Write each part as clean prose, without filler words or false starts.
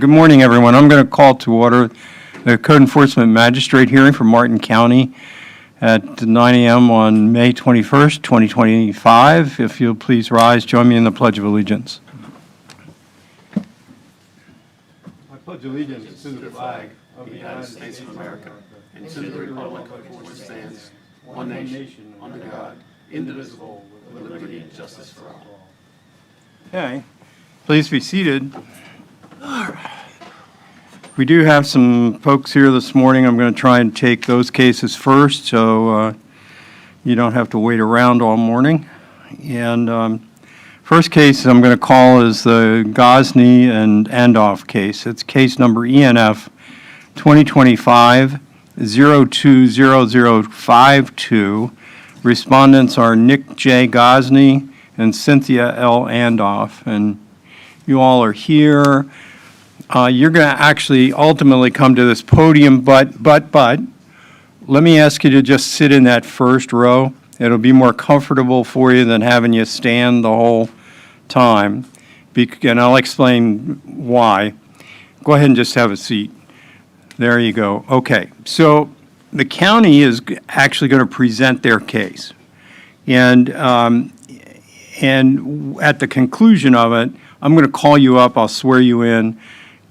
Good morning, everyone. I'm going to call to order the Code Enforcement Magistrate hearing for Martin County at 9 a.m. on May 21st, 2025. If you'll please rise, join me in the Pledge of Allegiance. I pledge allegiance to the flag of the United States of America and to the republic for which it stands, one nation, under God, indivisible, with liberty and justice for all. Okay. Please be seated. We do have some folks here this morning. I'm going to try and take those cases first, so you don't have to wait around all morning. And first case I'm going to call is the Gosney and Andoff case. It's case number ENF 2025-020052. Respondents are Nick J. Gosney and Cynthia L. Andoff, and you all are here. You're going to actually ultimately come to this podium, but let me ask you to just sit in that first row. It'll be more comfortable for you than having you stand the whole time, and I'll explain why. Go ahead and just have a seat. There you go. Okay, so the county is actually going to present their case, and at the conclusion of it, I'm going to call you up. I'll swear you in.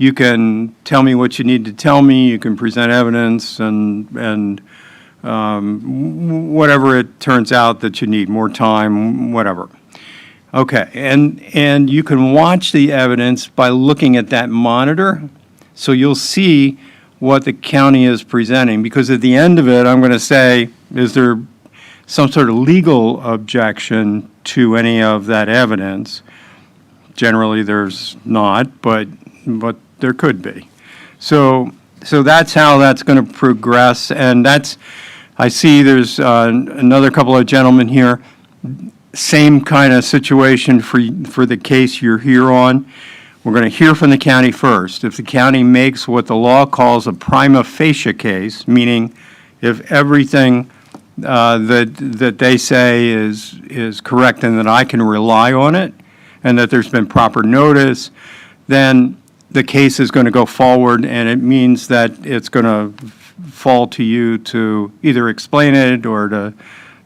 You can tell me what you need to tell me. You can present evidence and whatever it turns out that you need, more time, whatever. Okay, and you can watch the evidence by looking at that monitor, so you'll see what the county is presenting, because at the end of it, I'm going to say, is there some sort of legal objection to any of that evidence? Generally, there's not, but there could be. So that's how that's going to progress, and I see there's another couple of gentlemen here. Same kind of situation for the case you're here on. We're going to hear from the county first. If the county makes what the law calls a prima facie case, meaning if everything that they say is correct and that I can rely on it, and that there's been proper notice, then the case is going to go forward, and it means that it's going to fall to you to either explain it or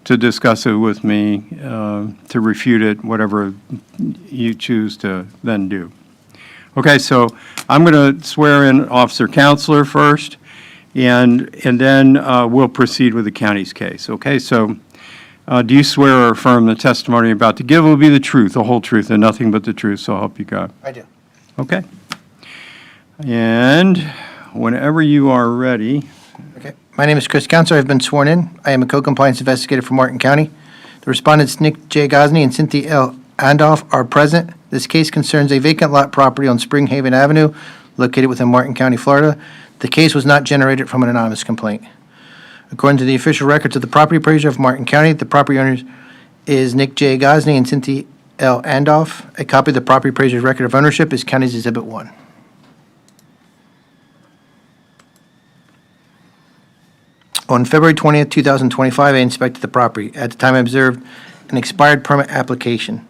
to discuss it with me, to refute it, whatever you choose to then do. Okay, so I'm going to swear in Officer Counselor first, and then we'll proceed with the county's case. Okay, so do you swear or affirm the testimony you're about to give will be the truth, the whole truth, and nothing but the truth, so help you God? I do. Okay. And whenever you are ready. Okay. My name is Chris Counselor. I've been sworn in. I am a co-compliance investigator for Martin County. The respondents, Nick J. Gosney and Cynthia L. Andoff, are present. This case concerns a vacant lot property on Springhaven Avenue, located within Martin County, Florida. The case was not generated from an anonymous complaint. According to the official records of the property appraiser of Martin County, the property owners is Nick J. Gosney and Cynthia L. Andoff. A copy of the property appraiser's record of ownership is County's Exhibit 1. On February 20th, 2025, I inspected the property. At the time, I observed an expired permit application.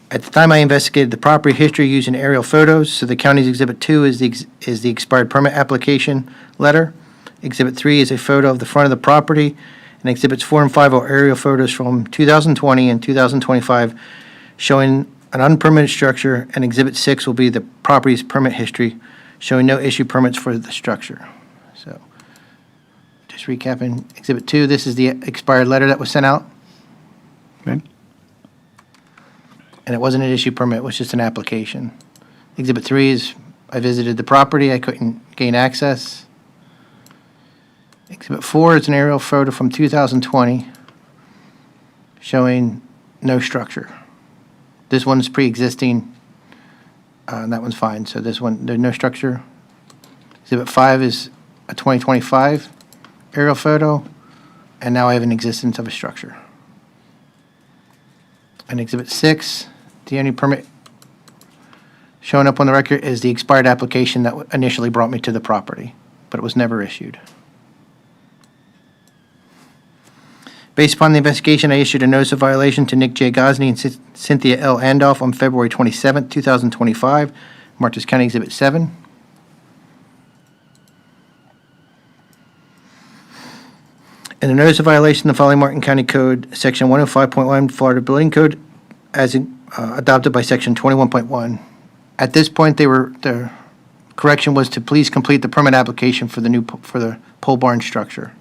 At the time I investigated the property history using aerial photos, so the county's Exhibit 2 is the expired permit application letter. Exhibit 3 is a photo of the front of the property, and Exhibits 4 and 5 are aerial photos from 2020 and 2025 showing an unpermitted structure, and Exhibit 6 will be the property's permit history showing no issued permits for the structure. So, just recapping, Exhibit 2, this is the expired letter that was sent out. Okay. And it wasn't an issue permit, it was just an application. Exhibit 3 is, I visited the property, I couldn't gain access. Exhibit 4 is an aerial photo from 2020 showing no structure. This one's pre-existing, and that one's fine, so this one, there's no structure. Exhibit 5 is a 2025 aerial photo, and now I have an existence of a structure. And Exhibit 6, the only permit showing up on the record is the expired application that initially brought me to the property, but it was never issued. Based upon the investigation, I issued a notice of violation to Nick J. Gosney and Cynthia L. Andoff on February 27, 2025, marked as County Exhibit 7. In the notice of violation, the following Martin County Code, Section 105.1, Florida Building Code, as adopted by Section 21.1. At this point, the correction was to please complete the permit application for the pole barn structure.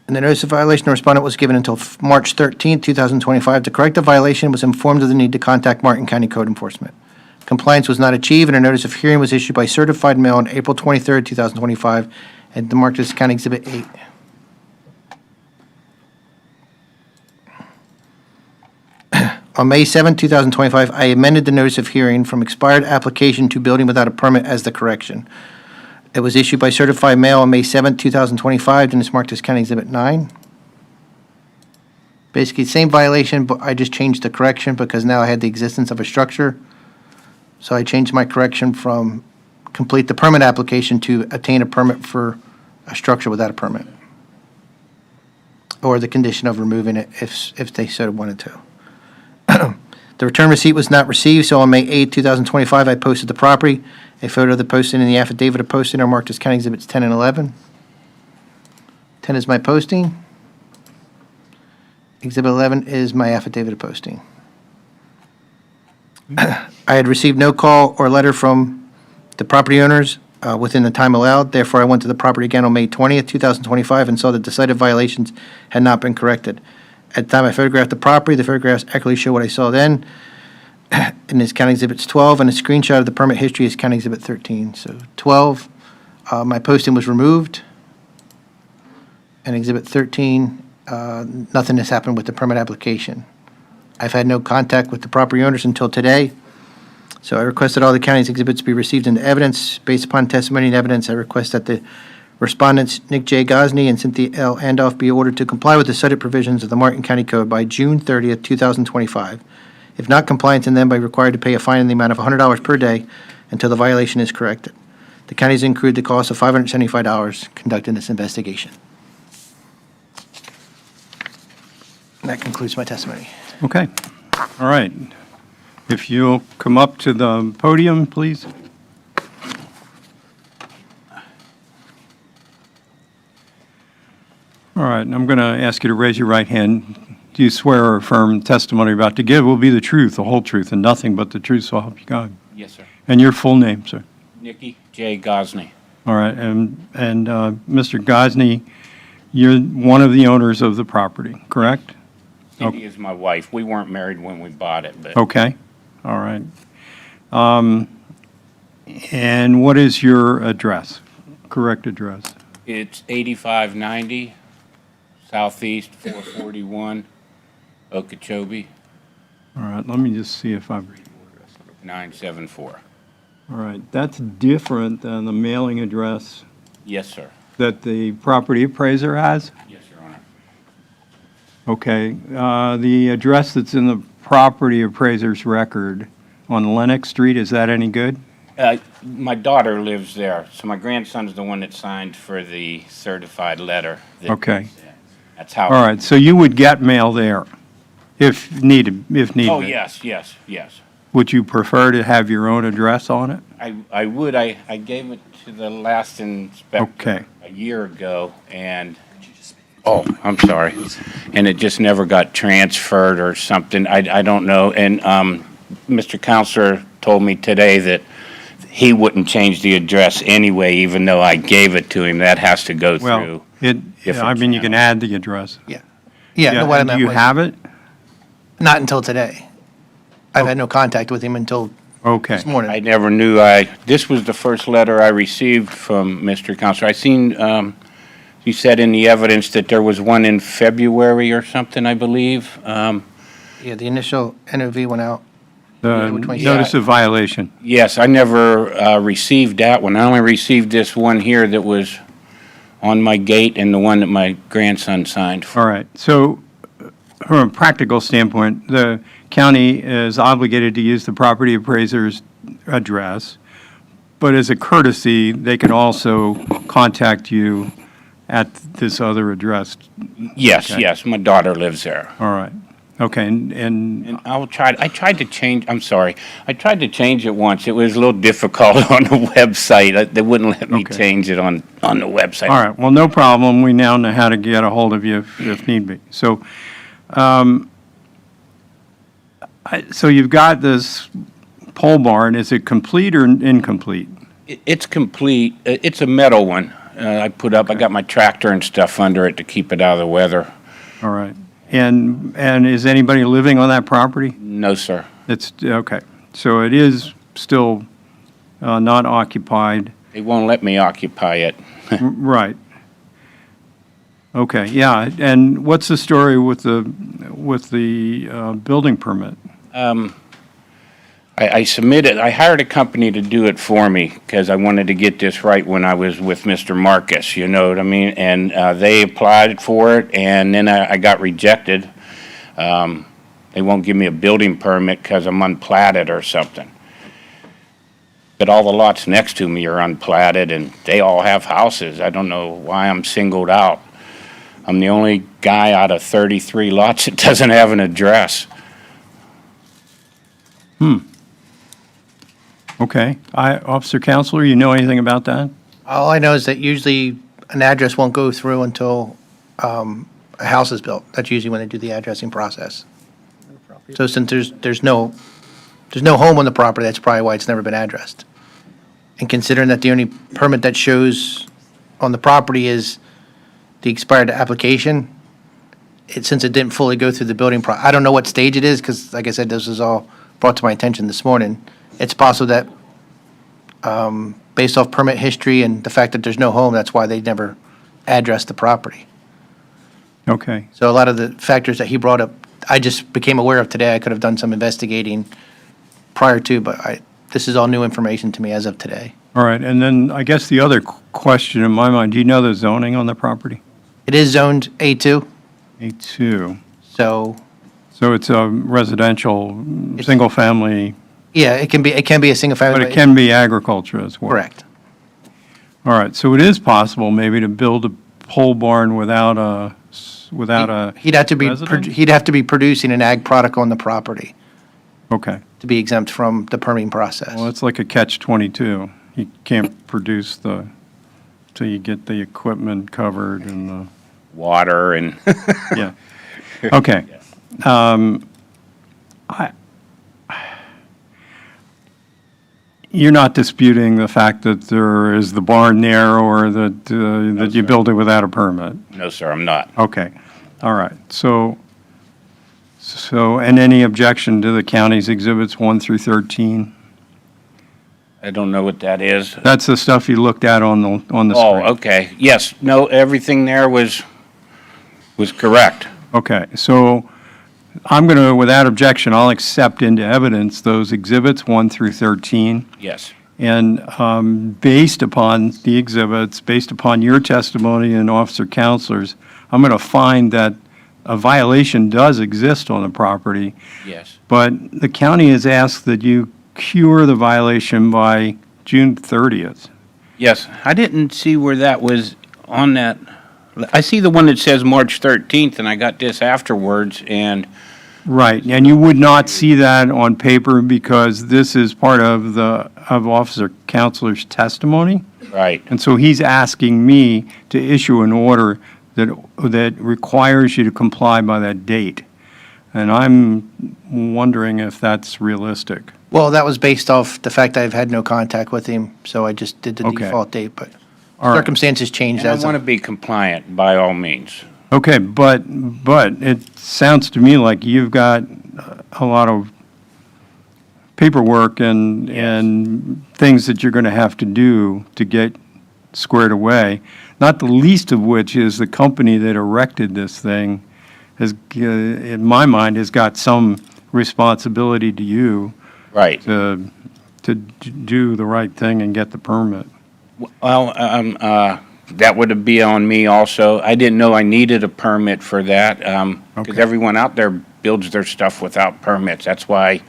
In the notice of violation, the respondent was given until March 13, 2025. To correct the violation, was informed of the need to contact Martin County Code Enforcement. Compliance was not achieved, and a notice of hearing was issued by certified mail on April 23, 2025, and marked as County Exhibit 8. On May 7, 2025, I amended the notice of hearing from expired application to building without a permit as the correction. It was issued by certified mail on May 7, 2025, and it's marked as County Exhibit 9. Basically, same violation, but I just changed the correction because now I had the existence of a structure. So I changed my correction from complete the permit application to attain a permit for a structure without a permit. Or the condition of removing it if they so wanted to. The return receipt was not received, so on May 8, 2025, I posted the property. A photo of the posting and the affidavit of posting are marked as County Exhibits 10 and 11. 10 is my posting. Exhibit 11 is my affidavit of posting. I had received no call or letter from the property owners within the time allowed. Therefore, I went to the property again on May 20th, 2025, and saw that the cited violations had not been corrected. At the time I photographed the property, the photographs accurately show what I saw then, and it's County Exhibits 12, and a screenshot of the permit history is County Exhibit 13. So 12, my posting was removed, and Exhibit 13, nothing has happened with the permit application. I've had no contact with the property owners until today, so I requested all the county's exhibits be received into evidence. Based upon testimony and evidence, I request that the respondents Nick J. Gosney and Cynthia L. Andoff be ordered to comply with the cited provisions of the Martin County Code by June 30th, 2025. If not compliant, then be required to pay a fine in the amount of $100 per day until the violation is corrected. The county's incurred the cost of $575 conducting this investigation. And that concludes my testimony. Okay, all right. If you'll come up to the podium, please. All right, and I'm going to ask you to raise your right hand. Do you swear or affirm testimony you're about to give will be the truth, the whole truth, and nothing but the truth, so help you God? Yes, sir. And your full name, sir? Nicky J. Gosney. All right, and Mr. Gosney, you're one of the owners of the property, correct? Cindy is my wife. We weren't married when we bought it, but Okay, all right. And what is your address, correct address? it's 8590 Southeast 441 Okeechobee All right, let me just see if I've, 974. all right, that's different than the mailing address Yes, sir. that the property appraiser has? Yes, Your Honor. Okay, the address that's in the property appraiser's record on Lennox Street, is that any good? My daughter lives there, so my grandson's the one that signed for the certified letter. Okay. That's how. All right, so you would get mail there if needed, if needed? Oh, yes, yes, yes. Would you prefer to have your own address on it? I would. I gave it to the last inspector Okay. a year ago, and, oh, I'm sorry. And it just never got transferred or something. I don't know. And Mr. Counselor told me today that he wouldn't change the address anyway, even though I gave it to him. That has to go Well, through. I mean, you can add the address. Yeah. Yeah, no, what I and meant do you was, have it? not until today. I've had no contact with him until Okay. this morning. I never knew this was the first letter I received from Mr. Counselor. I seen, you said in the evidence that there was one in February or something, I believe. Yeah, the initial NOV went out. The which one? notice of violation. Yes, I never received that one. I only received this one here that was on my gate and the one that my grandson signed for. All right, so from a practical standpoint, the county is obligated to use the property appraiser's address, but as a courtesy, they can also contact you at this other address. Yes, Okay. yes, my daughter lives there. All right. Okay, and And I tried to change, I'm sorry, I tried to change it once. It was a little difficult on the website. They wouldn't let me Okay. change it on the website. all right, well, no problem. We now know how to get a hold of you if need be. So, so you've got this pole barn. Is it complete or incomplete? It's complete. It's a metal one. I put up, I got my tractor and stuff under it to keep it out of the weather. All right. And is anybody living on that property? No, sir. It's, okay. So it is still not occupied. They won't let me occupy it. Right. Okay, yeah. And what's the story with the building permit? I hired a company to do it for me because I wanted to get this right when I was with Mr. Marcus, you know what I mean? And they applied for it, and then I got rejected. They won't give me a building permit because I'm unplatted or something. But all the lots next to me are unplatted, and they all have houses. I don't know why I'm singled out. I'm the only guy out of 33 lots that doesn't have an address. Okay. Officer Counselor, you know anything about that? All I know is that usually an address won't go through until a house is built. That's usually when they do the addressing process. So since there's no home on the property, that's probably why it's never been addressed. And considering that the only permit that shows on the property is the expired application, since it didn't fully go through the building I don't know what stage it is, because like I said, this was all brought to my attention this morning. It's possible that, based off permit history and the fact that there's no home, that's why they never addressed the property. Okay. So a lot of the factors that he brought up, I just became aware of today. I could have done some investigating prior to, but this is all new information to me as of today. All right. And then I guess the other question in my mind, do you know the zoning on the property? It is zoned A2, A2. so, So it's a residential, single-family, yeah, it can be a single family. but it can be agriculture as well. Correct. All right. So it is possible maybe to build a pole barn without a He'd have to be, resident? he'd have to be producing an ag product on the property Okay. to be exempt from the permitting process. Well, it's like a catch-22. You can't produce till you get the equipment covered and the, Water and, yeah. Okay. You're not disputing the fact that there is the barn there or that you sir. build it without a permit? no, sir, I'm not. Okay. All right. So, and any objection to the county's exhibits 1 through 13? I don't know what that is. That's the stuff you looked at on the screen. Oh, okay. Yes, no, everything there was correct. Okay, so I'm going to, without objection, I'll accept into evidence those exhibits 1 through 13. Yes, And based upon the exhibits, based upon your testimony and Officer Counselor's, I'm going to find that a violation does exist on the property, yes. but the county has asked that you cure the violation by June 30th. Yes, I didn't see where that was on that. I see the one that says March 13th, and I got this afterwards, and, Right, and you would not see that on paper because this is part of Officer Counselor's testimony. right, And so he's asking me to issue an order that requires you to comply by that date. And I'm wondering if that's realistic. Well, that was based off the fact that I've had no contact with him, so I just did the Okay. default date, but All right. circumstances changed and I as want to of, be compliant by all means. Okay, but it sounds to me like you've got a lot of paperwork and things that you're going to have to do to get squared away, not the least of which is the company that erected this thing has, in my mind, has got some responsibility to you Right. to do the right thing and get the permit. Well, that would be on me also. I didn't know I needed a permit for that, because Okay. everyone out there builds their stuff without permits. That's why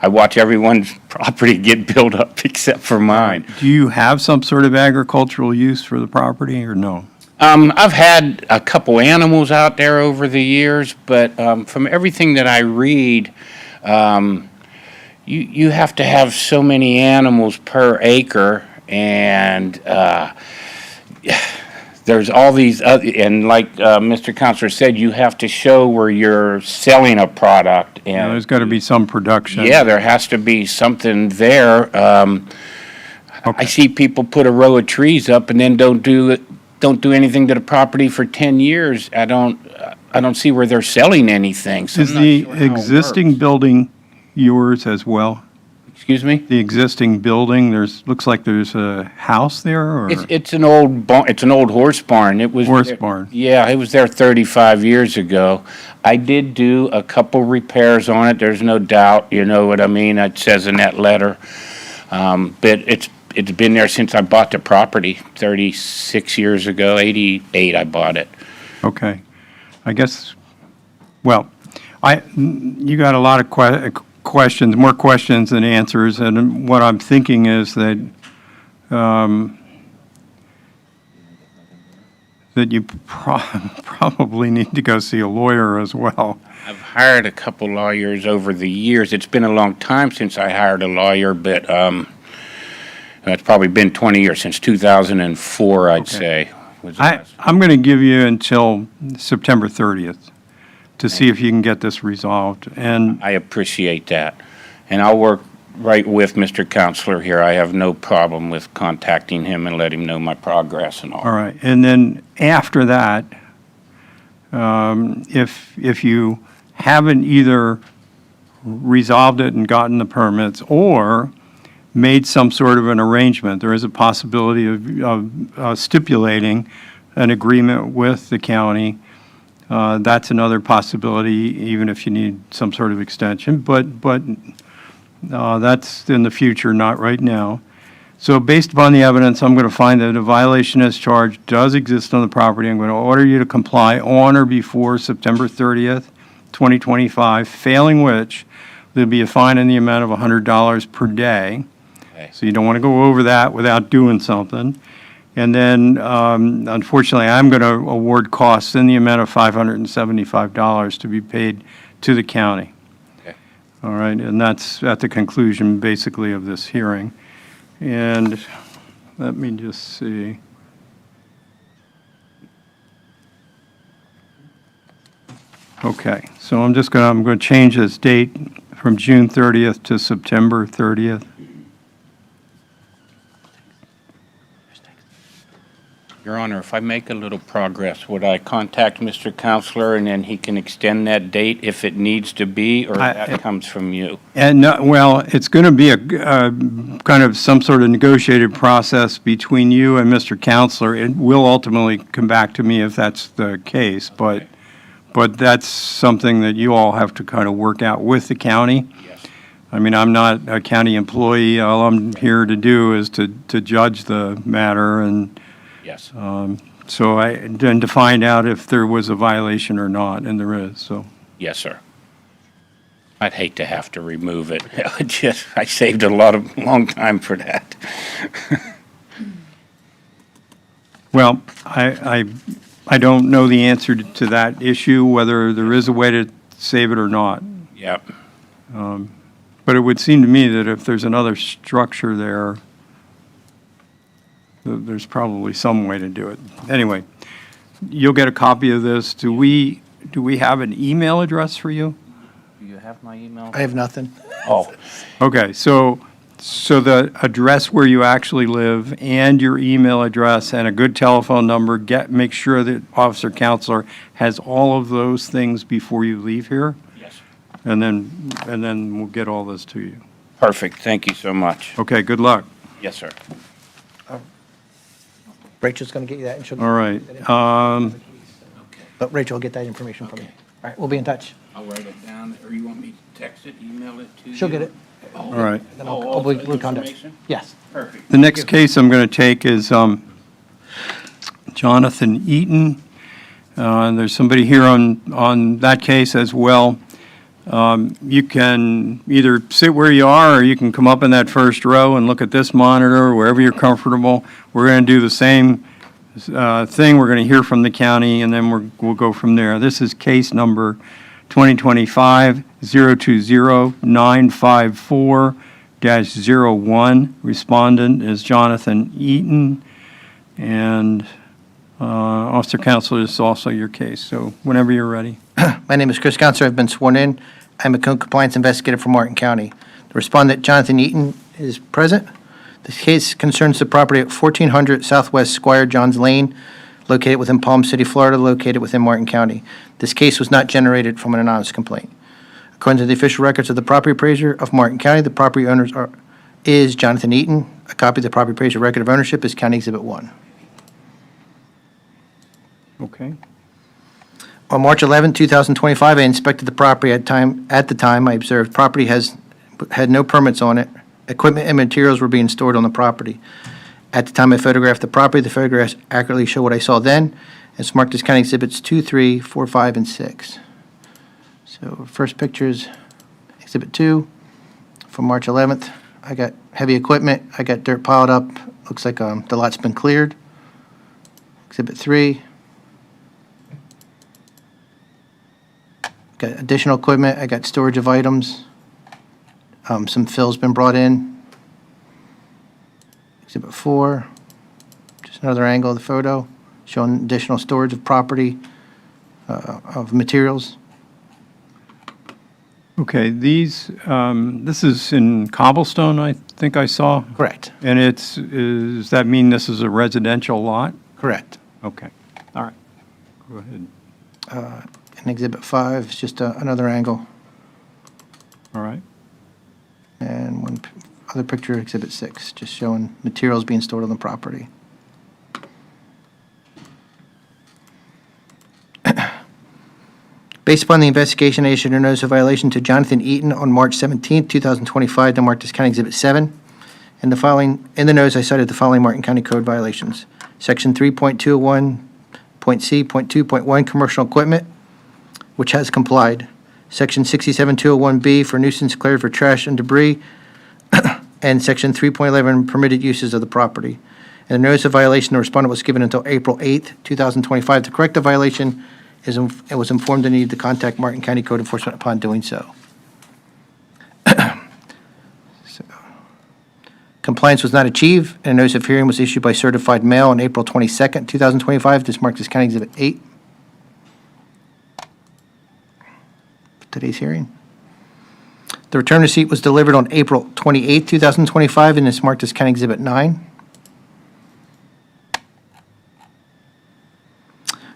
I watch everyone's property get built up except for mine. Do you have some sort of agricultural use for the property or no? I've had a couple animals out there over the years, but from everything that I read, you have to have so many animals per acre, and there's all these other, and like Mr. Counselor said, you have to show where you're selling a product, You know, and there's got to be some production. yeah, there has to be something there. I see people put a row of trees up and then don't do anything to the property for 10 years. I don't see where they're selling anything. So Is I'm not the sure how it existing works. building yours as well? Excuse me? The existing building, looks like there's a house there, or? It's an old it's an old horse barn. It was Horse there- barn. Yeah, it was there 35 years ago. I did do a couple repairs on it. There's no doubt, you know what I mean? It says in that letter. But it's been there since I bought the property 36 years ago. 88 I bought it. Okay. I guess, well, you got a lot of questions, more questions than answers, and what I'm thinking is that, that you probably need to go see a lawyer as well. I've hired a couple lawyers over the years. It's been a long time since I hired a lawyer, but it's probably been 20 years, since 2004, I'd say. was the last. I'm going to give you until September 30th to see if you can get this resolved, and I appreciate that. And I'll work right with Mr. Counselor here. I have no problem with contacting him and let him know my progress and all. all right, and then after that, if you haven't either resolved it and gotten the permits or made some sort of an arrangement, there is a possibility of stipulating an agreement with the county. That's another possibility, even if you need some sort of extension, but that's in the future, not right now. So based upon the evidence, I'm going to find that a violation as charged does exist on the property. I'm going to order you to comply on or before September 30th, 2025, failing which there'll be a fine in the amount of $100 per day. Okay. So you don't want to go over that without doing something. And then, unfortunately, I'm going to award costs in the amount of $575 to be paid to the county. Okay. All right, and that's at the conclusion, basically, of this hearing. And let me just see. Okay, so I'm going to change this date from June 30th to September 30th. Your Honor, if I make a little progress, would I contact Mr. Counselor and then he can extend that date if it needs to be, or that comes from you? And, well, it's going to be a kind of some sort of negotiated process between you and Mr. Counselor. It will ultimately come back to me if that's the case, but that's something that you all have to kind of work out with the county. Yes. I mean, I'm not a county employee. All I'm here to do is to judge the matter, and Yes. then to find out if there was a violation or not, and there is, so. Yes, sir. I'd hate to have to remove it. I saved long time for that. Well, I don't know the answer to that issue, whether there is a way to save it or not. Yep. But it would seem to me that if there's another structure there, there's probably some way to do it. Anyway, you'll get a copy of this. Do we have an email address for you? Do you have my email? I have nothing. Oh, Okay, so the address where you actually live and your email address and a good telephone number, make sure that Officer Counselor has all of those things before you leave here, yes. and then we'll get all this to you. Perfect. Thank you so much. Okay, good luck. Yes, sir. Rachel's going to get you that, and she'll, All right. but Rachel will get that information from you. All right, we'll be in touch. I'll write it down, or you want me to text it, email it to you? She'll get it. All right. Then Oh, I'll, we'll the contact. information? Yes. Perfect. The next case I'm going to take is Jonathan Eaton. There's somebody here on that case as well. You can either sit where you are, or you can come up in that first row and look at this monitor, wherever you're comfortable. We're going to do the same thing. We're going to hear from the county, and then we'll go from there. This is case number 2025-020-954-01. Respondent is Jonathan Eaton, and Officer Counsel, this is also your case, so whenever you're ready. My name is Chris Counselor. I've been sworn in. I'm a code compliance investigator for Martin County. The respondent, Jonathan Eaton, is present. This case concerns the property at 1400 Southwest Squire Johns Lane, located within Palm City, Florida, located within Martin County. This case was not generated from an anonymous complaint. According to the official records of the property appraiser of Martin County, the property owners is Jonathan Eaton. A copy of the property appraiser record of ownership is County Exhibit 1. Okay. On March 11, 2025, I inspected the property. At the time, I observed property had no permits on it. Equipment and materials were being stored on the property. At the time I photographed the property, the photographs accurately show what I saw then. It's marked as County Exhibits 2, 3, 4, 5, and 6. So first picture is Exhibit 2 from March 11th. I got heavy equipment. I got dirt piled up. Looks like the lot's been cleared. Exhibit 3. Got additional equipment. I got storage of items. Some fill's been brought in. Exhibit 4, just another angle of the photo showing additional storage of property, of materials. Okay, this is in Cobblestone, I think I saw? Correct. And does that mean this is a residential lot? Correct. Okay, all right, go ahead. And Exhibit 5 is just another angle. All right, And one other picture, Exhibit 6, just showing materials being stored on the property. Based upon the investigation, I issued a notice of violation to Jonathan Eaton on March 17, 2025, to marked as County Exhibit 7. In the notice, I cited the following Martin County Code violations. Section 3.201.c.2.1, commercial equipment, which has complied. Section 67201B for nuisance declared for trash and debris, and Section 3.11 permitted uses of the property. And the notice of violation, the respondent was given until April 8, 2025. To correct the violation, it was informed they needed to contact Martin County Code Enforcement upon doing so. Compliance was not achieved, and a notice of hearing was issued by certified mail on April 22, 2025. This marked as County Exhibit 8. Today's hearing. The return receipt was delivered on April 28, 2025, and is marked as County Exhibit 9.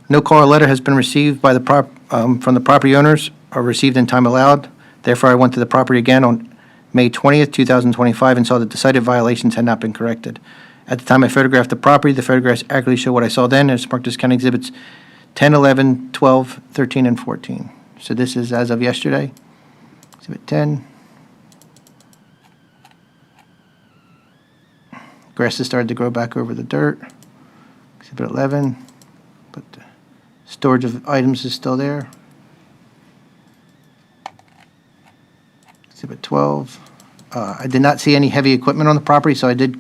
No call or letter has been received from the property owners or received in time allowed. Therefore, I went to the property again on May 20th, 2025, and saw that the cited violations had not been corrected. At the time I photographed the property, the photographs accurately show what I saw then, and it's marked as County Exhibits 10, 11, 12, 13, and 14. So this is as of yesterday. Exhibit 10. Grass has started to grow back over the dirt. Exhibit 11, but the storage of items is still there. Exhibit 12. I did not see any heavy equipment on the property, so I did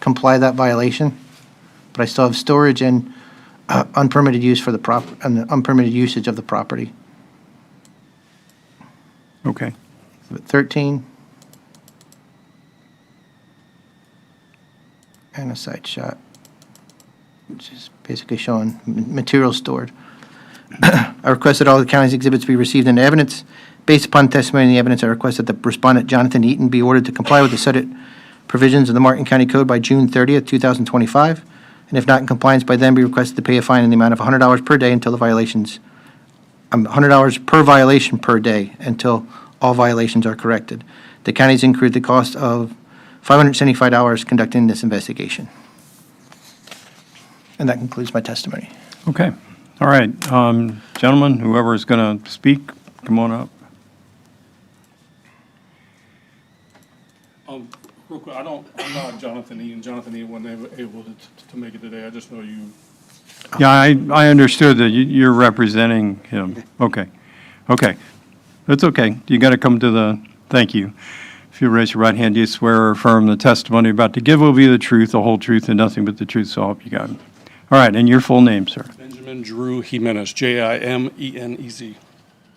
comply that violation. But I still have storage and unpermitted use for the unpermitted usage of the property. okay. Exhibit 13. And a side shot, which is basically showing material stored. I requested all the county's exhibits be received into evidence. Based upon testimony and the evidence, I request that the respondent, Jonathan Eaton, be ordered to comply with the cited provisions of the Martin County Code by June 30th, 2025, and if not in compliance by then, be requested to pay a fine in the amount of $100 per day until the violations, $100 per violation per day until all violations are corrected. The county's incurred the cost of $575 conducting this investigation. And that concludes my testimony. Okay, all right. Gentlemen, whoever is going to speak, come on up. Real quick, I'm not Jonathan Eaton. Jonathan Eaton wasn't able to make it today. I just know you. Yeah, I understood that you're representing him. Okay, okay. That's okay. You got to come to thank you. If you raise your right hand, do you swear or affirm the testimony you're about to give will be the truth, the whole truth, and nothing but the truth, so help you God? All right, and your full name, sir? Benjamin Drew Jimenez, Jimenez.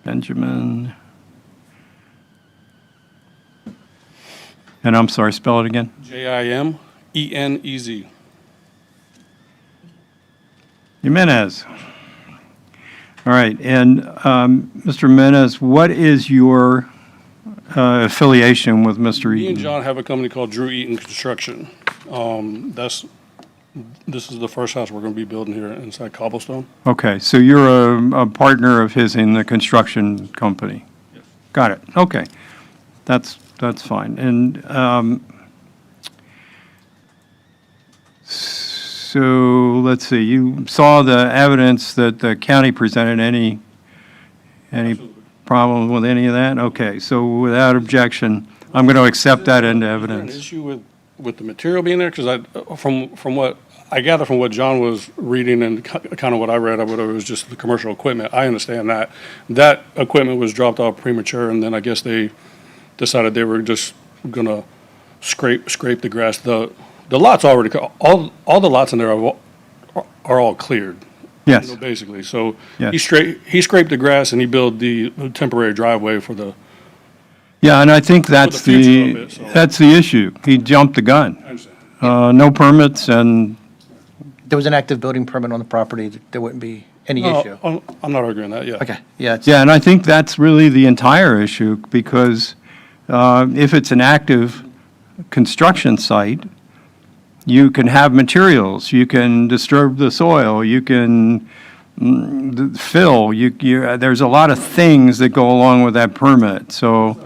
Benjamin. And I'm sorry, spell it again? Jimenez. Jimenez. All right, and Mr. Jimenez, what is your affiliation with Mr. Me and Eaton? John have a company called Drew Eaton Construction. This is the first house we're going to be building here inside Cobblestone. Okay, so you're a partner of his in the construction company? Yes. Got it, okay. That's fine. And so, let's see, you saw the evidence that the county presented. Any Absolutely. problem with any of that? Okay, so without objection, I'm going to accept that into Is there an evidence. issue with the material being there? Because from what I gather from what John was reading and kind of what I read, it was just the commercial equipment. I understand that. That equipment was dropped off premature, and then I guess they decided they were just gonna scrape the grass. The lots already, all the lots in there are all cleared. Yes, Basically. So Yes. he scraped the grass and he built the temporary driveway for the, yeah, and I think that's future of it, so- that's the issue. He jumped the gun. I understand. No permits and, There was an active building permit on the property. There wouldn't be any issue. No, I'm not arguing that, yeah. Okay, yeah, it's, yeah, and I think that's really the entire issue, because if it's an active construction site, you can have materials, you can disturb the soil, you can fill, there's a lot of things that go along with that permit. So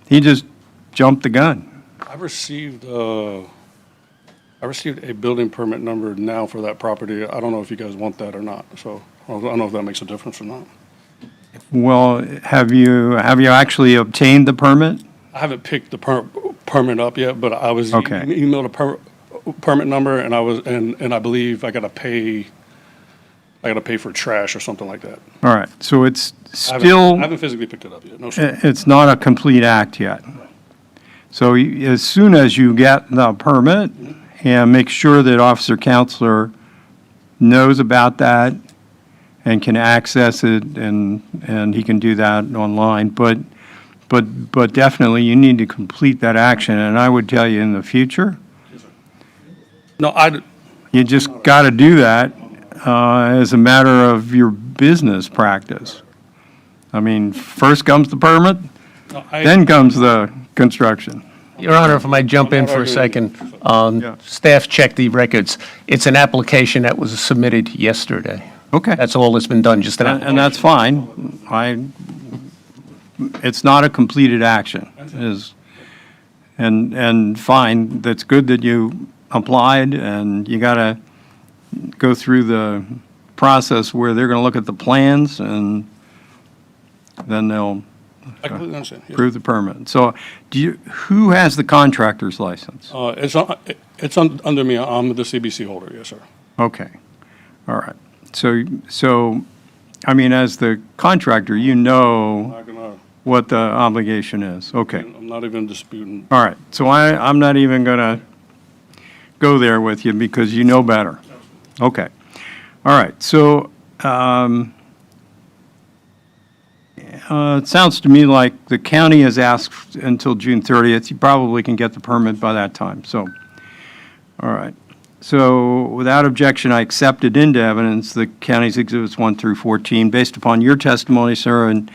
he just jumped the gun. I received a building permit number now for that property. I don't know if you guys want that or not, so I don't know if that makes a difference or not. Well, have you actually obtained the permit? I haven't picked the permit up yet, but I was Okay. emailed a permit number, and I believe I gotta pay for trash or something like that. All right, so it's I still, haven't physically picked it up yet, no, sir. it's not a complete act yet. So as soon as you get the permit, and make sure that Officer Counselor knows about that and can access it, and he can do that online. But definitely, you need to complete that action, and I would tell you in the future, No, you just got to do that as a matter of your business practice. I mean, first comes the permit, then comes the construction. Your Honor, if I might jump in for a second. Yeah. Staff checked the records. It's an application that was submitted yesterday. Okay. That's all that's been done, just an And application. that's fine. It's not a completed action, and fine, that's good that you applied, and you got to go through the process where they're going to look at the plans, and then they'll I completely understand. yes. approve the permit. So who has the contractor's license? It's under me. I'm the CBC holder, yes, sir. Okay, all right. So, I mean, as the contractor, you know Not gonna, what the obligation is. Okay. I'm not even disputing. All right, so I'm not even going to go there with you because you know better. Okay. All right, so it sounds to me like the county has asked until June 30th. You probably can get the permit by that time, so. All right. So without objection, I accepted into evidence the county's exhibits 1 through 14. Based upon your testimony, sir, and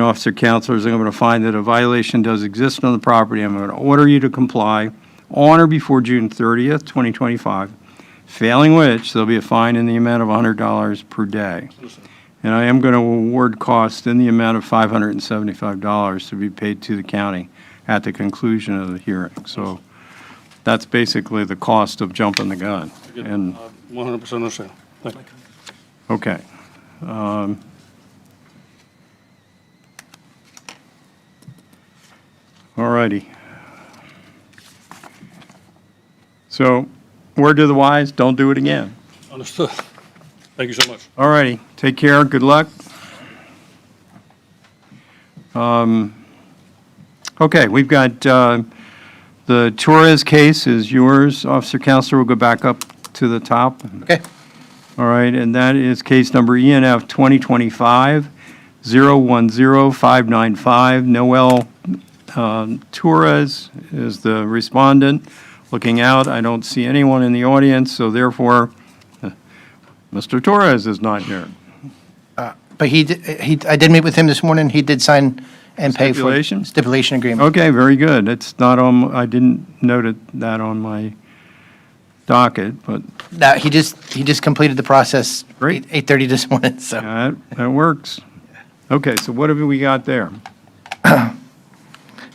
Officer Counselors, I'm going to find that a violation does exist on the property. I'm going to order you to comply on or before June 30th, 2025, failing which there'll be a fine in the amount of $100 per day. And I am going to award costs in the amount of $575 to be paid to the county at the conclusion of the hearing. So that's basically the cost of jumping the gun. And, 100% understand. Thank you. okay. All righty. So, word to the wise, don't do it again. Understood. Thank you so much. All righty, take care, good luck. Okay, we've got, the Torres case is yours. Officer Counselor will go back up to the top. okay. All right, and that is case number ENF 2025-010595. Noel Torres is the respondent. Looking out, I don't see anyone in the audience, so therefore, Mr. Torres is not here. But I did meet with him this morning. He did sign and pay for Stipulation? stipulation agreement. Okay, very good. It's not on, I didn't note that on my docket, but Now, he just completed the process. Great. 8:30 this morning, so. that works. Okay, so what have we got there?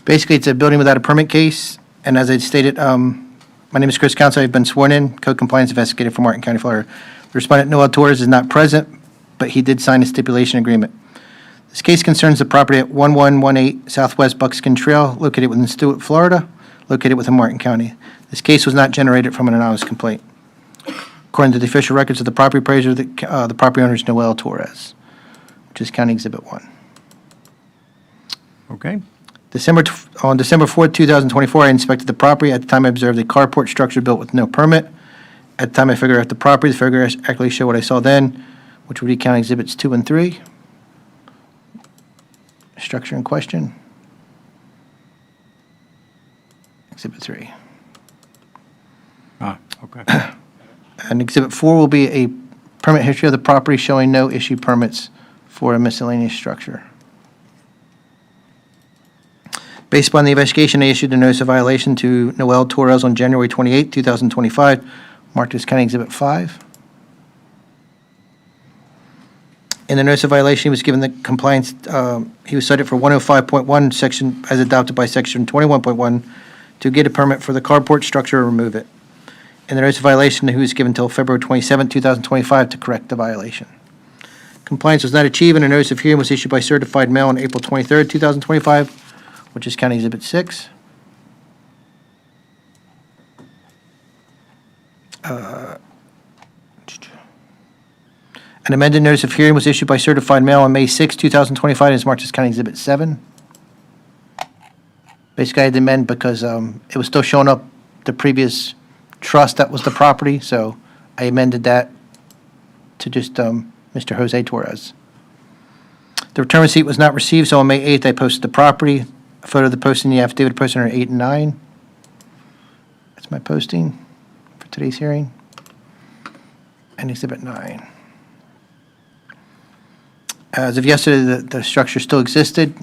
Basically, it's a building without a permit case, and as I stated, my name is Chris Council. I've been sworn in, code compliance investigator for Martin County, Florida. The respondent, Noel Torres, is not present, but he did sign a stipulation agreement. This case concerns the property at 1118 Southwest Buckskin Trail, located within Stewart, Florida, located within Martin County. This case was not generated from an anonymous complaint. According to the official records of the property appraiser, the property owner is Noel Torres, which is County Exhibit 1. Okay, On December 4th, 2024, I inspected the property. At the time, I observed a carport structure built with no permit. At the time I figured out the property, the figure accurately showed what I saw then, which would be County Exhibits 2 and 3. Structure in question. Exhibit 3. okay. And Exhibit 4 will be a permit history of the property showing no issued permits for a miscellaneous structure. Based upon the investigation, I issued a notice of violation to Noel Torres on January 28, 2025, marked as County Exhibit 5. In the notice of violation, he was given the compliance, he was cited for 105.1 section, as adopted by section 21.1, to get a permit for the carport structure or remove it. In the notice of violation, he was given until February 27, 2025 to correct the violation. Compliance was not achieved, and a notice of hearing was issued by certified mail on April 23, 2025, which is County Exhibit 6. An amended notice of hearing was issued by certified mail on May 6, 2025, and is marked as County Exhibit 7. Basically, I had to amend because it was still showing up the previous trust that was the property, so I amended that to just Mr. Jose Torres. The return receipt was not received, so on May 8th, I posted the property. A photo of the posting, the affidavit posted on 8 and 9. That's my posting for today's hearing. And Exhibit 9. As of yesterday, the structure still existed,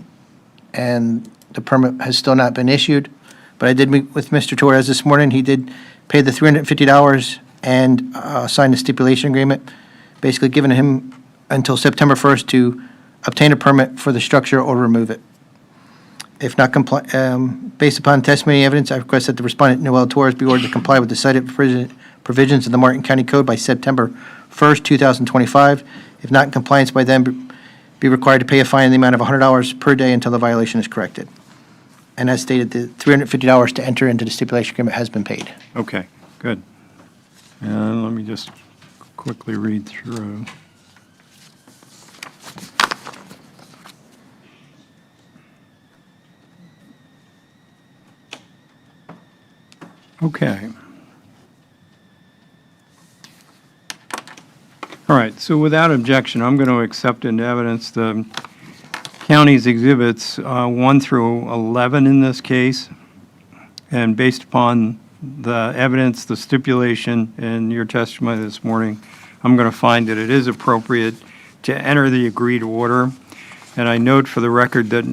and the permit has still not been issued. But I did meet with Mr. Torres this morning. He did pay the $350 and sign the stipulation agreement, basically giving him until September 1st to obtain a permit for the structure or remove it. If not based upon testimony and evidence, I request that the respondent, Noel Torres, be ordered to comply with the cited provisions of the Martin County Code by September 1st, 2025. If not in compliance by then, be required to pay a fine in the amount of $100 per day until the violation is corrected. And as stated, the $350 to enter into the stipulation agreement has been paid. Okay, good. And let me just quickly read through. Okay. All right, so without objection, I'm going to accept into evidence the county's exhibits 1 through 11 in this case. And based upon the evidence, the stipulation, and your testimony this morning, I'm going to find that it is appropriate to enter the agreed order. And I note for the record that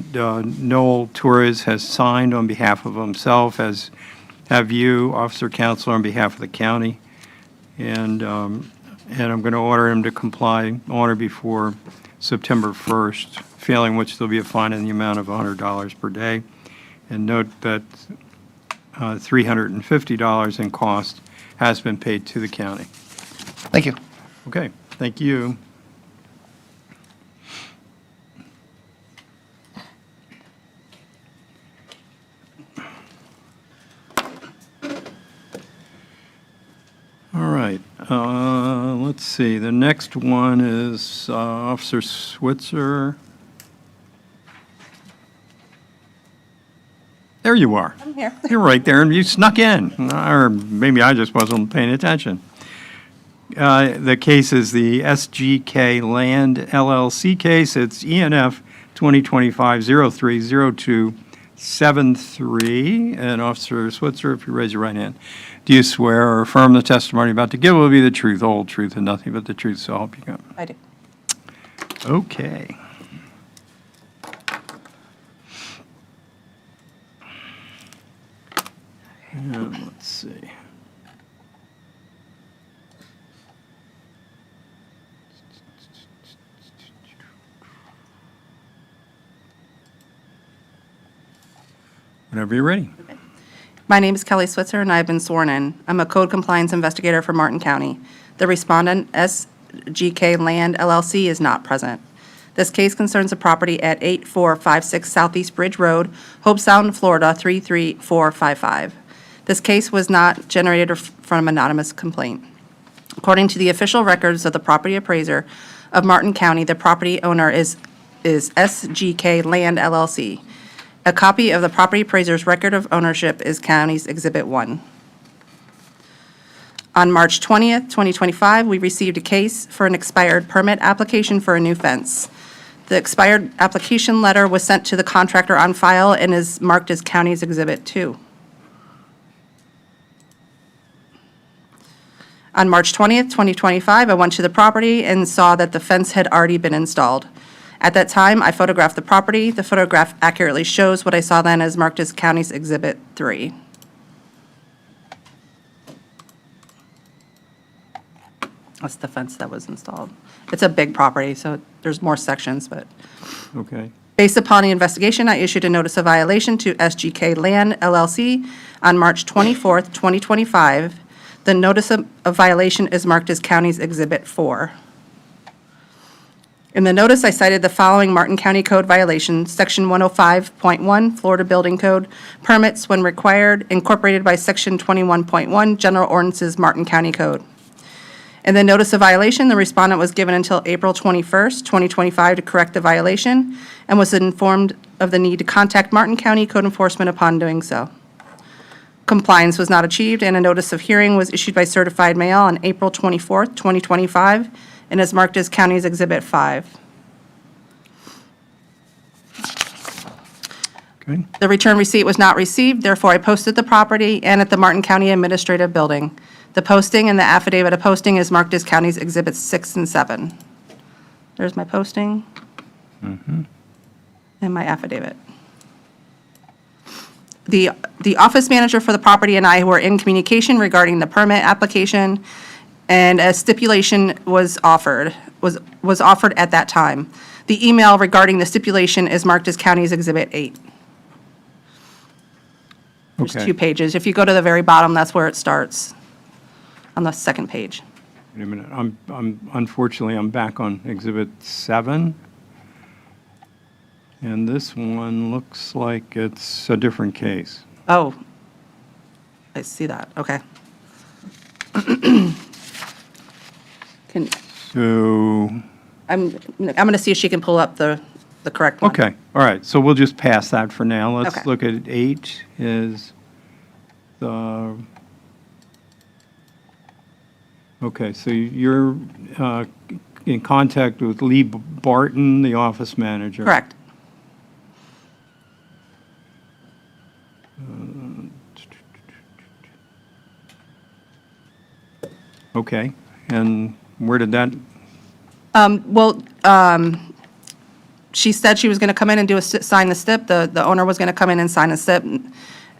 Noel Torres has signed on behalf of himself, as have you, Officer Counselor, on behalf of the county. And I'm going to order him to comply on or before September 1st, failing which there'll be a fine in the amount of $100 per day. And note that $350 in cost has been paid to the county. Thank you. Okay, thank you. All right, let's see, the next one is Officer Switzer. There you are. I'm here. You're right there, and you snuck in, or maybe I just wasn't paying attention. The case is the SGK Land LLC case. It's ENF 2025-030273. And Officer Switzer, if you raise your right hand, do you swear or affirm the testimony you're about to give will be the truth, the whole truth, and nothing but the truth, so help you God? I do. Okay. And let's see. Whenever you're ready. My name is Kelly Switzer, and I've been sworn in. I'm a code compliance investigator for Martin County. The respondent, SGK Land LLC, is not present. This case concerns a property at 8456 Southeast Bridge Road, Hope Sound, Florida, 33455. This case was not generated from an anonymous complaint. According to the official records of the property appraiser of Martin County, the property owner is SGK Land LLC. A copy of the property appraiser's record of ownership is County's Exhibit 1. On March 20th, 2025, we received a case for an expired permit application for a new fence. The expired application letter was sent to the contractor on file and is marked as County's Exhibit 2. On March 20th, 2025, I went to the property and saw that the fence had already been installed. At that time, I photographed the property. The photograph accurately shows what I saw then as marked as County's Exhibit 3. That's the fence that was installed. It's a big property, so there's more sections, but Okay. based upon the investigation, I issued a notice of violation to SGK Land LLC on March 24th, 2025. The notice of violation is marked as County's Exhibit 4. In the notice, I cited the following Martin County Code violations: Section 105.1, Florida Building Code, permits when required, incorporated by Section 21.1, General Ordinances, Martin County Code. In the notice of violation, the respondent was given until April 21st, 2025 to correct the violation and was informed of the need to contact Martin County Code Enforcement upon doing so. Compliance was not achieved, and a notice of hearing was issued by certified mail on April 24th, 2025, and is marked as County's Exhibit 5. Okay. The return receipt was not received, therefore I posted the property and at the Martin County Administrative Building. The posting and the affidavit of posting is marked as County's Exhibits 6 and 7. There's my posting. And my affidavit. The office manager for the property and I were in communication regarding the permit application, and a stipulation was offered at that time. The email regarding the stipulation is marked as County's Exhibit 8. There's Okay. 2 pages. If you go to the very bottom, that's where it starts, on the second page. Wait a minute. Unfortunately, I'm back on Exhibit 7. And this one looks like it's a different case. Oh, I see that, okay. Can, So, I'm going to see if she can pull up the correct one. okay, all right, so we'll just pass that for now. Let's Okay. look at 8 is the, okay, so you're in contact with Lee Barton, the office manager. Correct. Okay, and where did that, Well, she said she was going to come in and do sign the STIP. The owner was going to come in and sign a STIP,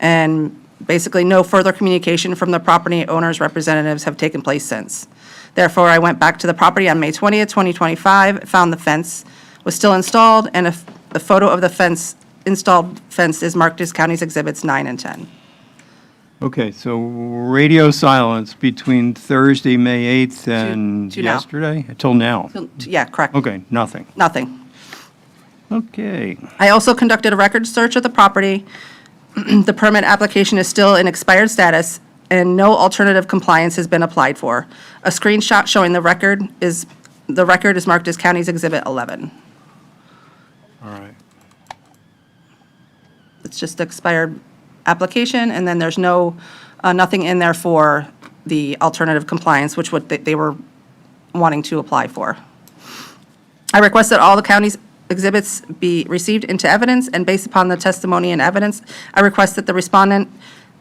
and basically no further communication from the property owner's representatives have taken place since. Therefore, I went back to the property on May 20th, 2025, found the fence was still installed, and the photo of the installed fence is marked as County's Exhibits 9 and 10. okay, so radio silence between Thursday, May 8th and to now. yesterday? Till now? Yeah, correct. Okay, nothing. Nothing. Okay, I also conducted a record search of the property. The permit application is still in expired status, and no alternative compliance has been applied for. A screenshot showing the record is marked as County's Exhibit 11. all right. It's just expired application, and then there's nothing in there for the alternative compliance, which what they were wanting to apply for. I request that all the county's exhibits be received into evidence, and based upon the testimony and evidence, I request that the respondent,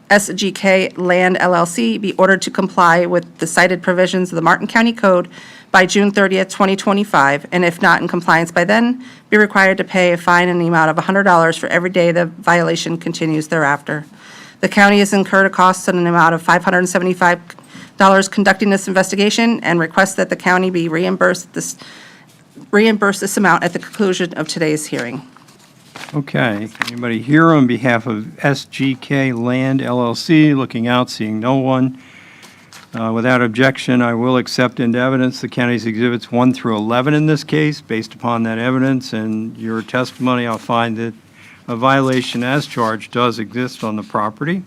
SGK Land LLC, be ordered to comply with the cited provisions of the Martin County Code by June 30th, 2025, and if not in compliance by then, be required to pay a fine in the amount of $100 for every day the violation continues thereafter. The county has incurred a cost in an amount of $575 conducting this investigation, and request that the county be reimbursed this amount at the conclusion of today's hearing. Okay, anybody here on behalf of SGK Land LLC? Looking out, seeing no one. Without objection, I will accept into evidence the county's exhibits 1 through 11 in this case. Based upon that evidence and your testimony, I'll find that a violation as charged does exist on the property.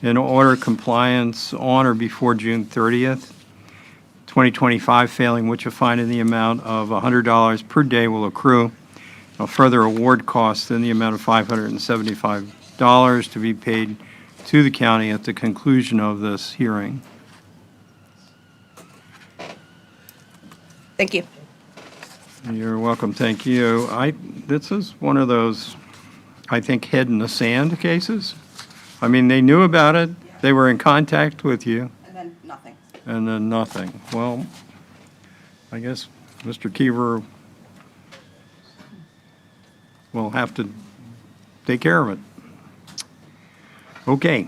And order compliance on or before June 30th, 2025, failing which a fine in the amount of $100 per day will accrue. A further award cost in the amount of $575 to be paid to the county at the conclusion of this hearing. Thank you. You're welcome, thank you. This is one of those, I think, head in the sand cases. I mean, they knew about it, they were in contact with you, And then nothing. and then nothing. Well, I guess Mr. Kiever will have to take care of it. Okay,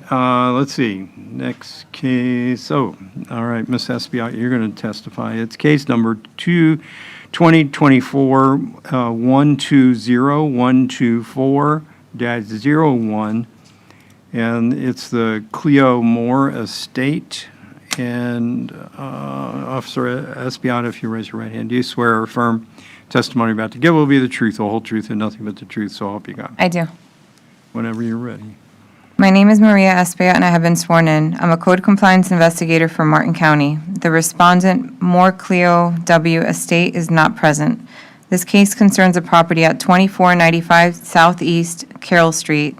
let's see, next case, all right, Ms. Espiat, you're going to testify. It's case number 2024-120-124-01, and it's the Cleo Moore Estate. And Officer Espiat, if you raise your right hand, do you swear or affirm testimony about to give will be the truth, the whole truth, and nothing but the truth, so help you God? I do. Whenever you're ready. My name is Maria Espea, and I have been sworn in. I'm a code compliance investigator for Martin County. The respondent, Moore Cleo W. Estate, is not present. This case concerns a property at 2495 Southeast Carroll Street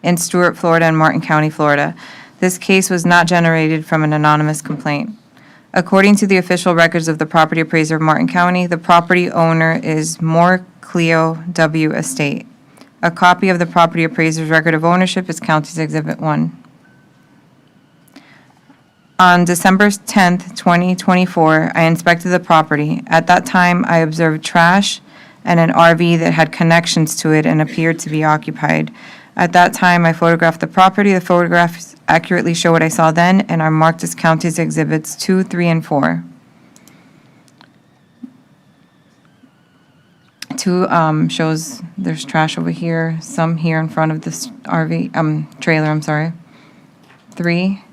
in Stuart, Florida, and Martin County, Florida. This case was not generated from an anonymous complaint. According to the official records of the property appraiser of Martin County, the property owner is Moore Cleo W. Estate. A copy of the property appraiser's record of ownership is County's Exhibit 1. On December 10th, 2024, I inspected the property. At that time, I observed trash and an RV that had connections to it and appeared to be occupied. At that time, I photographed the property. The photographs accurately show what I saw then and are marked as County's Exhibits 2, 3, and 4. 2 shows there's trash over here, some here in front of this trailer, I'm sorry. 3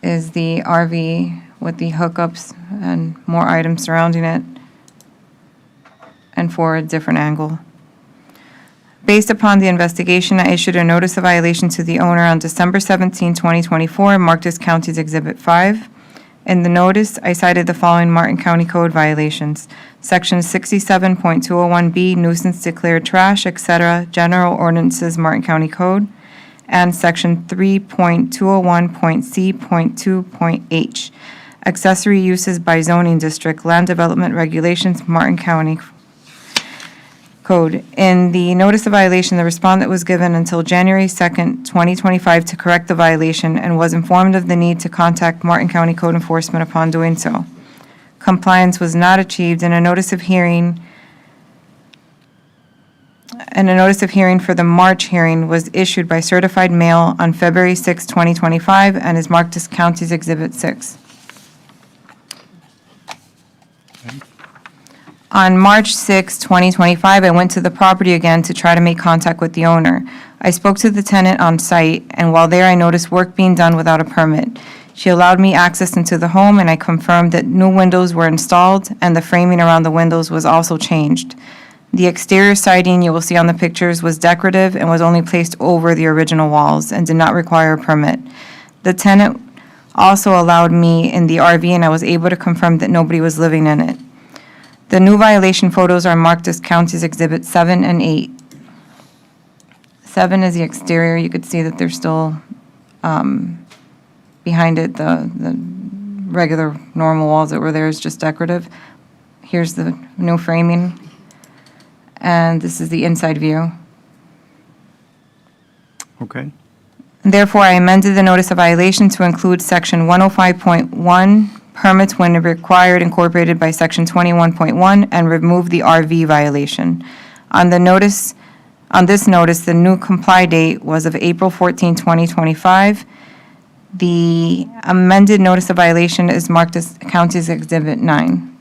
is the RV with the hookups and more items surrounding it. And 4, a different angle. Based upon the investigation, I issued a notice of violation to the owner on December 17, 2024, marked as County's Exhibit 5. In the notice, I cited the following Martin County Code violations: Section 67.201B, nuisance declared trash, etc., General Ordinances, Martin County Code, and Section 3.201.C.2.H, accessory uses by zoning district, land development regulations, Martin County Code. In the notice of violation, the respondent was given until January 2nd, 2025 to correct the violation and was informed of the need to contact Martin County Code Enforcement upon doing so. Compliance was not achieved, and a notice of hearing for the March hearing was issued by certified mail on February 6, 2025, and is marked as County's Exhibit 6. On March 6, 2025, I went to the property again to try to make contact with the owner. I spoke to the tenant on site, and while there, I noticed work being done without a permit. She allowed me access into the home, and I confirmed that new windows were installed and the framing around the windows was also changed. The exterior siding you will see on the pictures was decorative and was only placed over the original walls and did not require a permit. The tenant also allowed me in the RV, and I was able to confirm that nobody was living in it. The new violation photos are marked as County's Exhibit 7 and 8. 7 is the exterior. You could see that there's still behind it, the regular normal walls that were there is just decorative. Here's the new framing. And this is the inside view. Okay. Therefore, I amended the notice of violation to include Section 105.1, permits when required incorporated by Section 21.1, and remove the RV violation. On this notice, the new comply date was of April 14, 2025. The amended notice of violation is marked as County's Exhibit 9.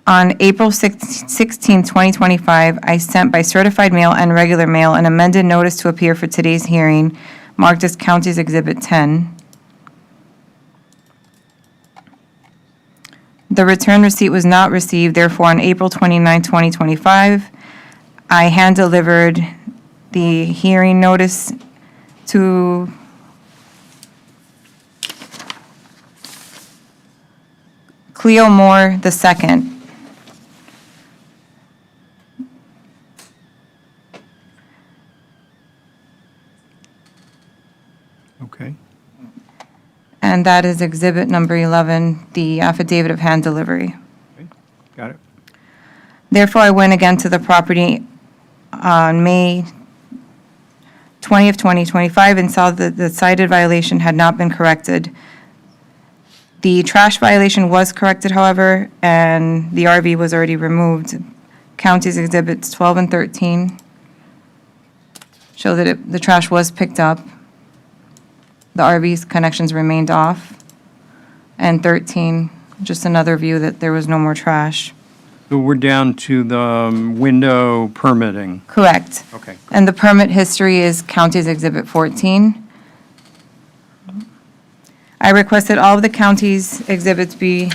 On April 16, 2025, I sent by certified mail and regular mail an amended notice to appear for today's hearing, marked as County's Exhibit 10. The return receipt was not received, therefore, on April 29, 2025, I hand-delivered the hearing notice to Cleo Moore II. Okay. And that is Exhibit number 11, the affidavit of hand delivery. Got it. Therefore, I went again to the property on May 20th, 2025, and saw that the cited violation had not been corrected. The trash violation was corrected, however, and the RV was already removed. County's Exhibits 12 and 13 show that the trash was picked up. The RV's connections remained off. And 13, just another view that there was no more trash. So we're down to the window permitting. Correct. Okay. And the permit history is County's Exhibit 14. I requested all of the county's exhibits be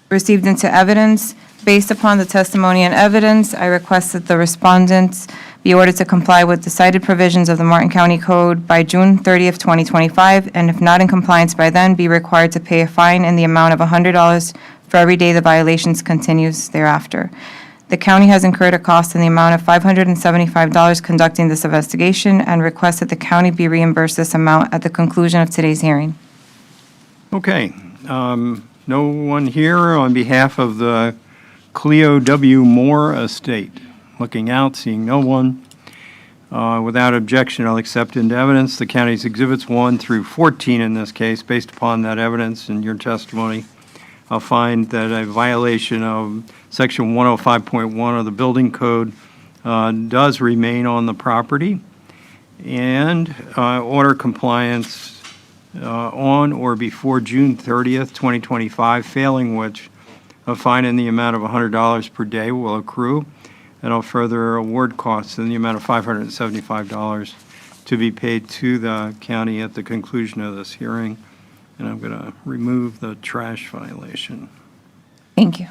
received into evidence. Based upon the testimony and evidence, I request that the respondents be ordered to comply with the cited provisions of the Martin County Code by June 30th, 2025, and if not in compliance by then, be required to pay a fine in the amount of $100 for every day the violations continues thereafter. The county has incurred a cost in the amount of $575 conducting this investigation and requests that the county be reimbursed this amount at the conclusion of today's hearing. Okay. No one here on behalf of the Cleo W. Moore estate. Looking out, seeing no one. Without objection, I'll accept into evidence the county's Exhibits 1 through 14 in this case. Based upon that evidence and your testimony, I'll find that a violation of Section 105.1 of the Building Code does remain on the property, and order compliance on or before June 30th, 2025, failing which a fine in the amount of $100 per day will accrue, and I'll further award costs in the amount of $575 to be paid to the county at the conclusion of this hearing. And I'm going to remove the trash violation. Thank you.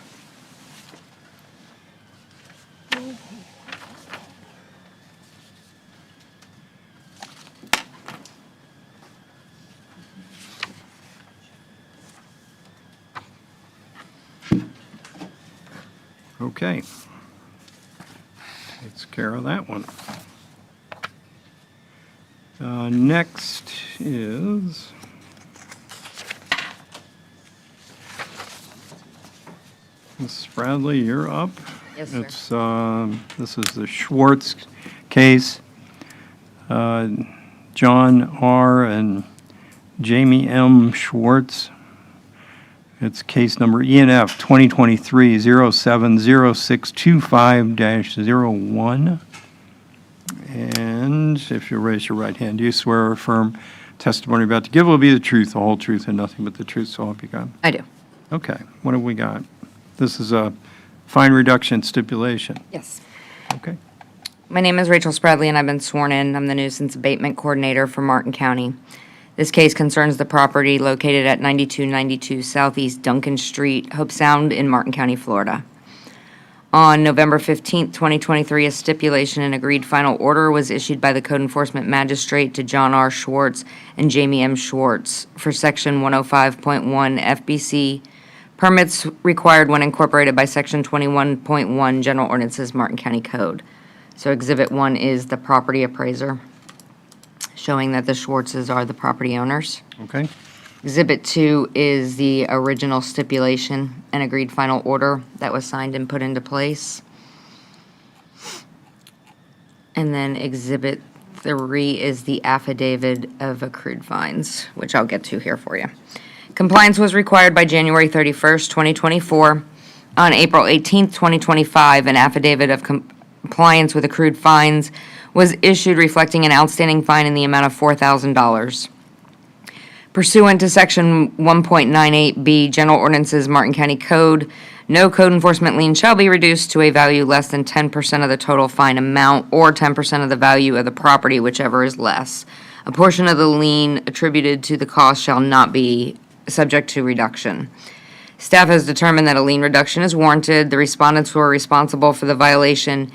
Okay. Takes care of that one. Next is Ms. Bradley, you're up. Yes, sir. It's, this is the Schwartz case. John R. and Jamie M. Schwartz. It's case number ENF 2023-070625-01. And if you raise your right hand, do you swear or affirm testimony about to give will be the truth, the whole truth, and nothing but the truth, so help you God? I do. Okay, what have we got? This is a fine reduction stipulation. Yes. Okay. My name is Rachel Spradley, and I've been sworn in. I'm the nuisance abatement coordinator for Martin County. This case concerns the property located at 9292 Southeast Duncan Street, Hope Sound in Martin County, Florida. On November 15, 2023, a stipulation and agreed final order was issued by the Code Enforcement Magistrate to John R. Schwartz and Jamie M. Schwartz for Section 105.1 FBC permits required when incorporated by Section 21.1 General Ordinances, Martin County Code. So Exhibit 1 is the property appraiser showing that the Schwartzes are the property owners. Okay? Exhibit 2 is the original stipulation and agreed final order that was signed and put into place. And then Exhibit 3 is the affidavit of accrued fines, which I'll get to here for you. Compliance was required by January 31st, 2024. On April 18th, 2025, an affidavit of compliance with accrued fines was issued reflecting an outstanding fine in the amount of $4,000. Pursuant to Section 1.98B General Ordinances, Martin County Code, no code enforcement lien shall be reduced to a value less than 10% of the total fine amount or 10% of the value of the property, whichever is less. A portion of the lien attributed to the cost shall not be subject to reduction. Staff has determined that a lien reduction is warranted. The respondents were responsible for the violation,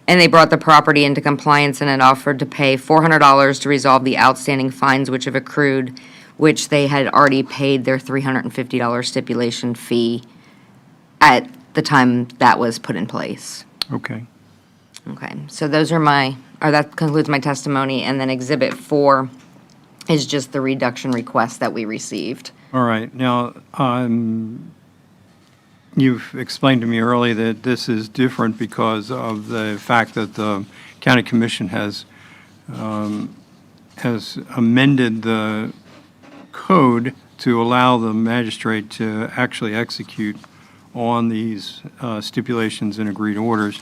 and they brought the property into compliance and had offered to pay $400 to resolve the outstanding fines which have accrued, which they had already paid their $350 stipulation fee at the time that was put in place. Okay. Okay, so those are that concludes my testimony, and then Exhibit 4 is just the reduction request that we received. All right. Now, you've explained to me earlier that this is different because of the fact that the county commission has amended the code to allow the magistrate to actually execute on these stipulations and agreed orders,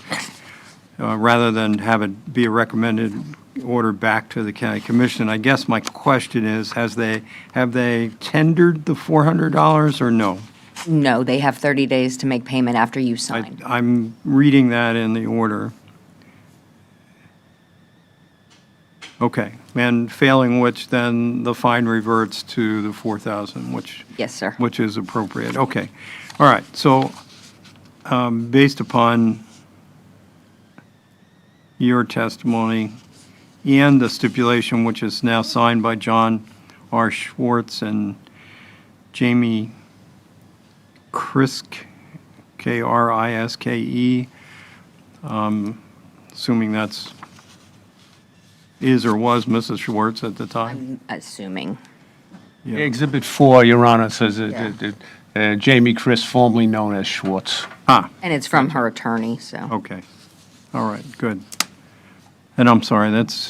rather than have it be a recommended order back to the county commission. I guess my question is, have they tendered the $400 or no? No, they have 30 days to make payment after you sign. I'm reading that in the order. Okay, and failing which, then the fine reverts to the $4,000, Yes, sir. which is appropriate. Okay, all right. So, based upon your testimony and the stipulation, which is now signed by John R. Schwartz and Jamie Kriske, Kriske, assuming that's is or was Mrs. Schwartz at the time? Assuming. Yeah. Exhibit 4, Your Honor, says Yeah. Jamie Chris, formerly known as Schwartz. Ah, And it's from her attorney, so. okay. All right, good. And I'm sorry, that's,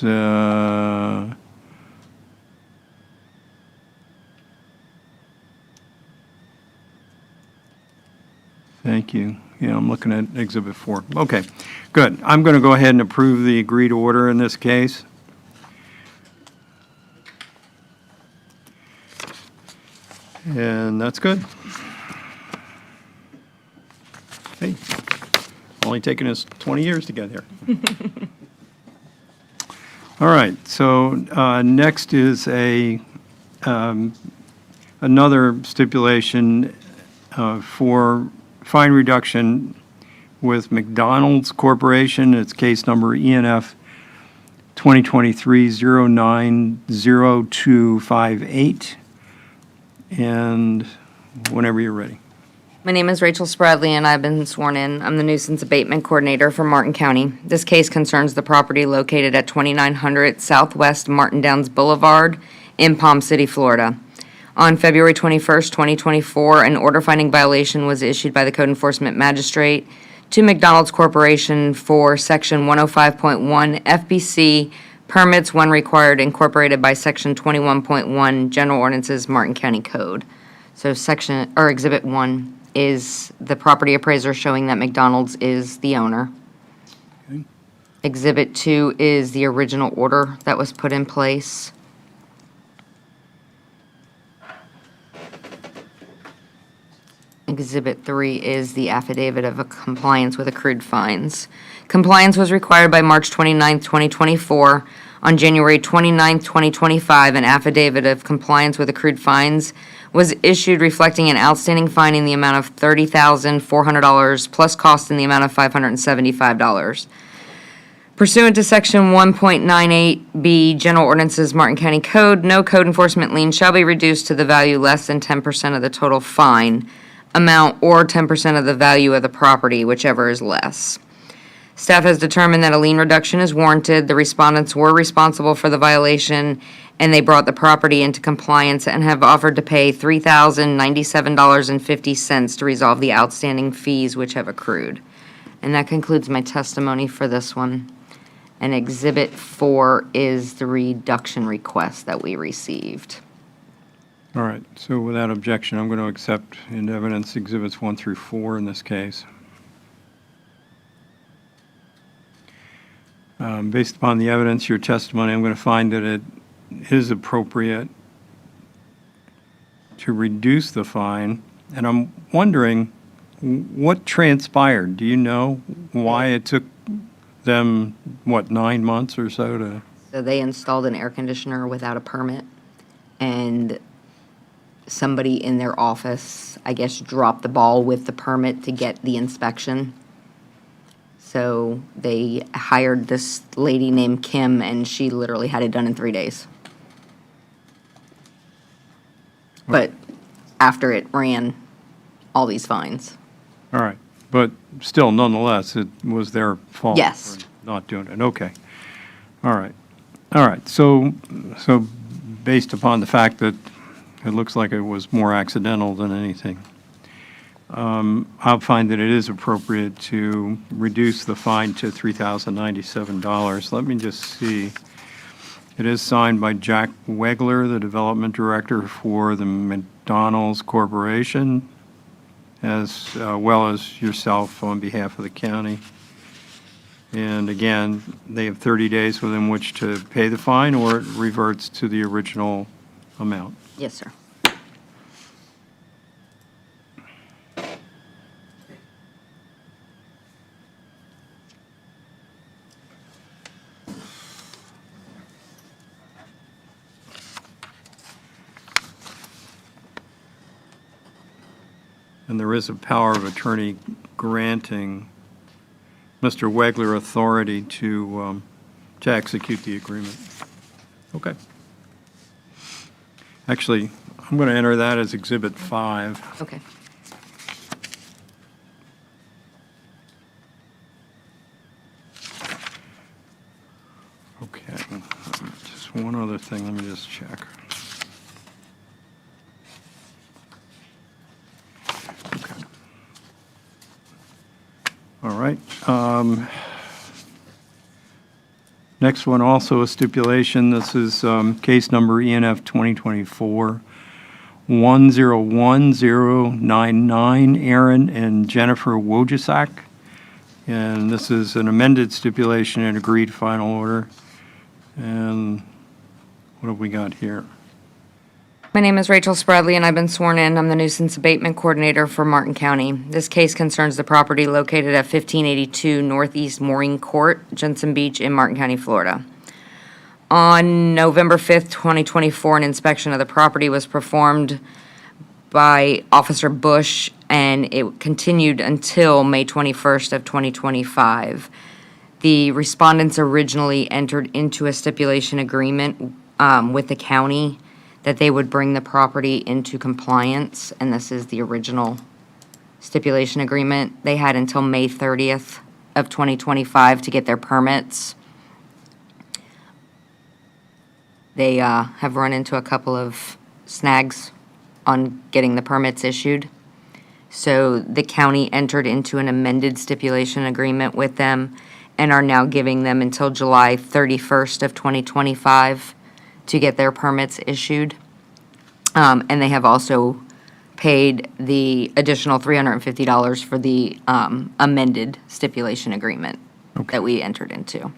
thank you. Yeah, I'm looking at Exhibit 4. Okay, good. I'm going to go ahead and approve the agreed order in this case. And that's good. Hey, only taken us 20 years to get here. All right, so next is another stipulation for fine reduction with McDonald's Corporation. It's case number ENF 2023-090258. And whenever you're ready. My name is Rachel Spradley, and I've been sworn in. I'm the nuisance abatement coordinator for Martin County. This case concerns the property located at 2900 Southwest Martin Downs Boulevard in Palm City, Florida. On February 21st, 2024, an order finding violation was issued by the code enforcement magistrate to McDonald's Corporation for Section 105.1 FBC permits when required, incorporated by Section 21.1 General Ordinances, Martin County Code. So Exhibit 1 is the property appraiser showing that McDonald's is the owner. Okay. Exhibit 2 is the original order that was put in place. Exhibit 3 is the affidavit of a compliance with accrued fines. Compliance was required by March 29th, 2024. On January 29th, 2025, an affidavit of compliance with accrued fines was issued reflecting an outstanding fine in the amount of $30,400 plus cost in the amount of $575. Pursuant to Section 1.98B General Ordinances, Martin County Code, no code enforcement lien shall be reduced to the value less than 10% of the total fine amount or 10% of the value of the property, whichever is less. Staff has determined that a lien reduction is warranted. The respondents were responsible for the violation, and they brought the property into compliance and have offered to pay $3,097.50 to resolve the outstanding fees which have accrued. And that concludes my testimony for this one. And Exhibit 4 is the reduction request that we received. All right, so without objection, I'm going to accept into evidence Exhibits 1 through 4 in this case. Based upon the evidence, your testimony, I'm going to find that it is appropriate to reduce the fine, and I'm wondering what transpired. Do you know why it took them, 9 months or so to? So they installed an air conditioner without a permit, and somebody in their office, I guess, dropped the ball with the permit to get the inspection. So they hired this lady named Kim, and she literally had it done in 3 days. But after it ran all these fines. All right, but still, nonetheless, it was their fault. Yes. For not doing it, okay. All right, so based upon the fact that it looks like it was more accidental than anything, I'll find that it is appropriate to reduce the fine to $3,097. Let me just see. It is signed by Jack Wegler, the Development Director for the McDonald's Corporation, as well as yourself on behalf of the county. And again, they have 30 days within which to pay the fine, or it reverts to the original amount. Yes, sir. And there is a power of attorney granting Mr. Wegler authority to execute the agreement. Okay. Actually, I'm going to enter that as Exhibit 5. Okay. Okay. Just one other thing, let me just check. Okay. All right. Next one, also a stipulation. This is case number ENF 2024-101099, Aaron and Jennifer Wojcik. And this is an amended stipulation and agreed final order. And what have we got here? My name is Rachel Spradley, and I've been sworn in. I'm the nuisance abatement coordinator for Martin County. This case concerns the property located at 1582 Northeast Mooring Court, Jensen Beach in Martin County, Florida. On November 5th, 2024, an inspection of the property was performed by Officer Bush, and it continued until May 21st of 2025. The respondents originally entered into a stipulation agreement with the county that they would bring the property into compliance, and this is the original stipulation agreement. They had until May 30th of 2025 to get their permits. They have run into a couple of snags on getting the permits issued. So the county entered into an amended stipulation agreement with them and are now giving them until July 31st of 2025 to get their permits issued. And they have also paid the additional $350 for the amended stipulation agreement that we entered into.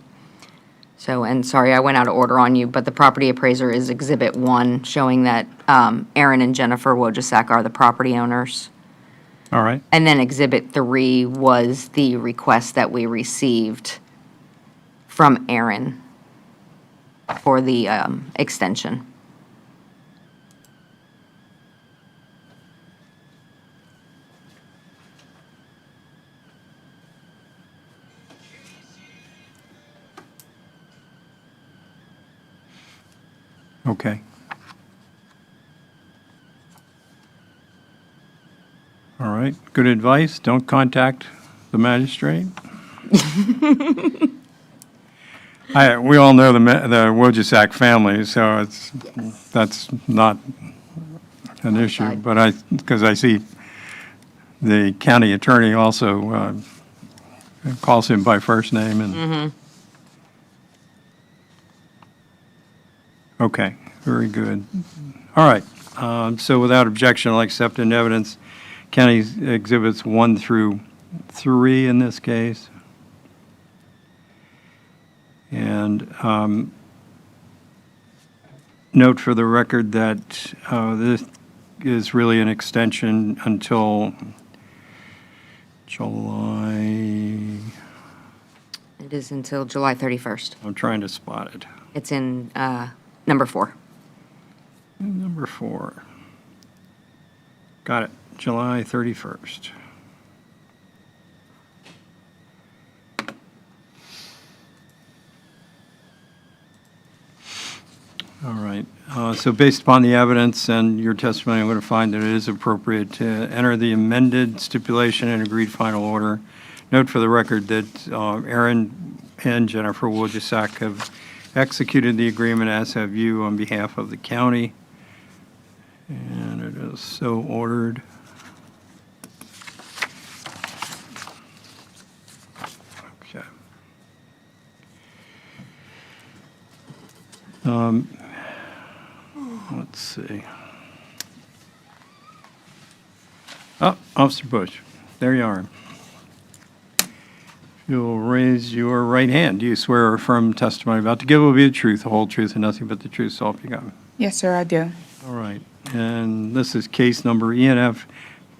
So, and sorry, I went out of order on you, but the property appraiser is Exhibit 1, showing that Aaron and Jennifer Wojcik are the property owners. All right. And then Exhibit 3 was the request that we received from Aaron for the extension. Okay. All right, good advice. Don't contact the magistrate. We all know the Wojciak family, so that's not an issue. Side. But because I see the county attorney also calls him by first name and. Okay, very good. All right, so without objection, I'll accept in evidence county exhibits 1 through 3 in this case. And note for the record that this is really an extension until July, It is until July 31st. I'm trying to spot it. It's in number 4. Number 4. Got it, July 31st. All right, so based upon the evidence and your testimony, I'm going to find that it is appropriate to enter the amended stipulation and agreed final order. Note for the record that Aaron and Jennifer Wojciak have executed the agreement, as have you, on behalf of the county. And it is so ordered. Okay. Let's see. Oh, Officer Bush, there you are. You'll raise your right hand. Do you swear or affirm testimony about to give will be the truth, the whole truth, and nothing but the truth, so help you God? Yes, sir, I do. All right, and this is case number ENF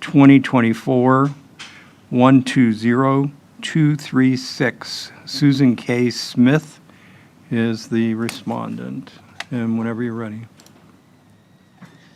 2024-120236. Susan K. Smith is the respondent, and whenever you're ready.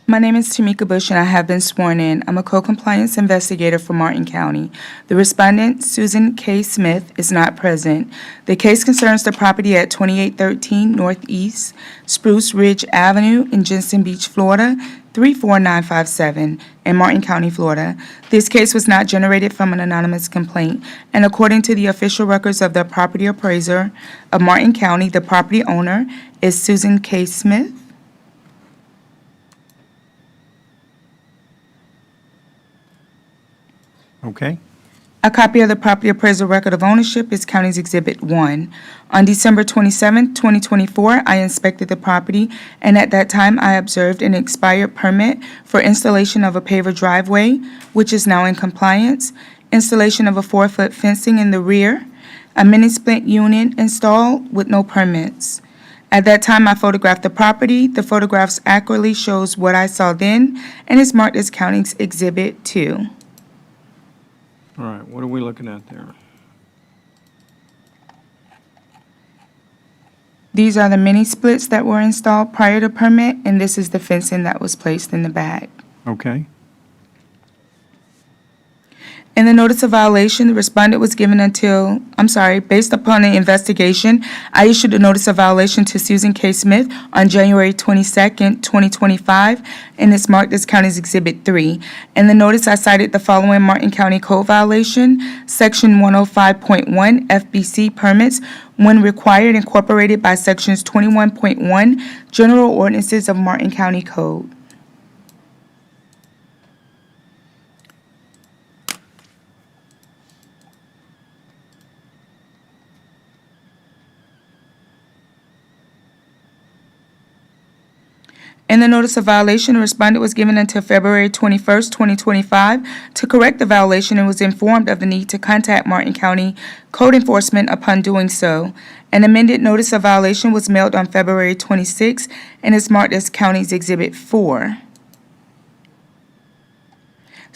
My name is Tamika Bush, and I have been sworn in. I'm a co-compliance investigator for Martin County. The respondent, Susan K. Smith, is not present. The case concerns the property at 2813 Northeast Spruce Ridge Avenue in Jensen Beach, Florida, 34957 in Martin County, Florida. This case was not generated from an anonymous complaint, and according to the official records of the property appraiser of Martin County, the property owner is Susan K. Smith. Okay, A copy of the property appraisal record of ownership is County's Exhibit 1. On December 27, 2024, I inspected the property, and at that time, I observed an expired permit for installation of a paver driveway, which is now in compliance, installation of a 4-foot fencing in the rear, a mini-split unit installed with no permits. At that time, I photographed the property. The photographs accurately shows what I saw then, and is marked as County's Exhibit 2. all right, what are we looking at there? These are the mini splits that were installed prior to permit, and this is the fencing that was placed in the back. Okay, In the notice of violation, the respondent was given based upon the investigation, I issued a notice of violation to Susan K. Smith on January 22nd, 2025, and it's marked as County's Exhibit 3. In the notice, I cited the following Martin County Code violation, Section 105.1 FBC permits when required incorporated by Sections 21.1 General Ordinances of Martin County Code. In the notice of violation, the respondent was given until February 21st, 2025 to correct the violation and was informed of the need to contact Martin County Code Enforcement upon doing so. An amended notice of violation was mailed on February 26th and is marked as County's Exhibit 4.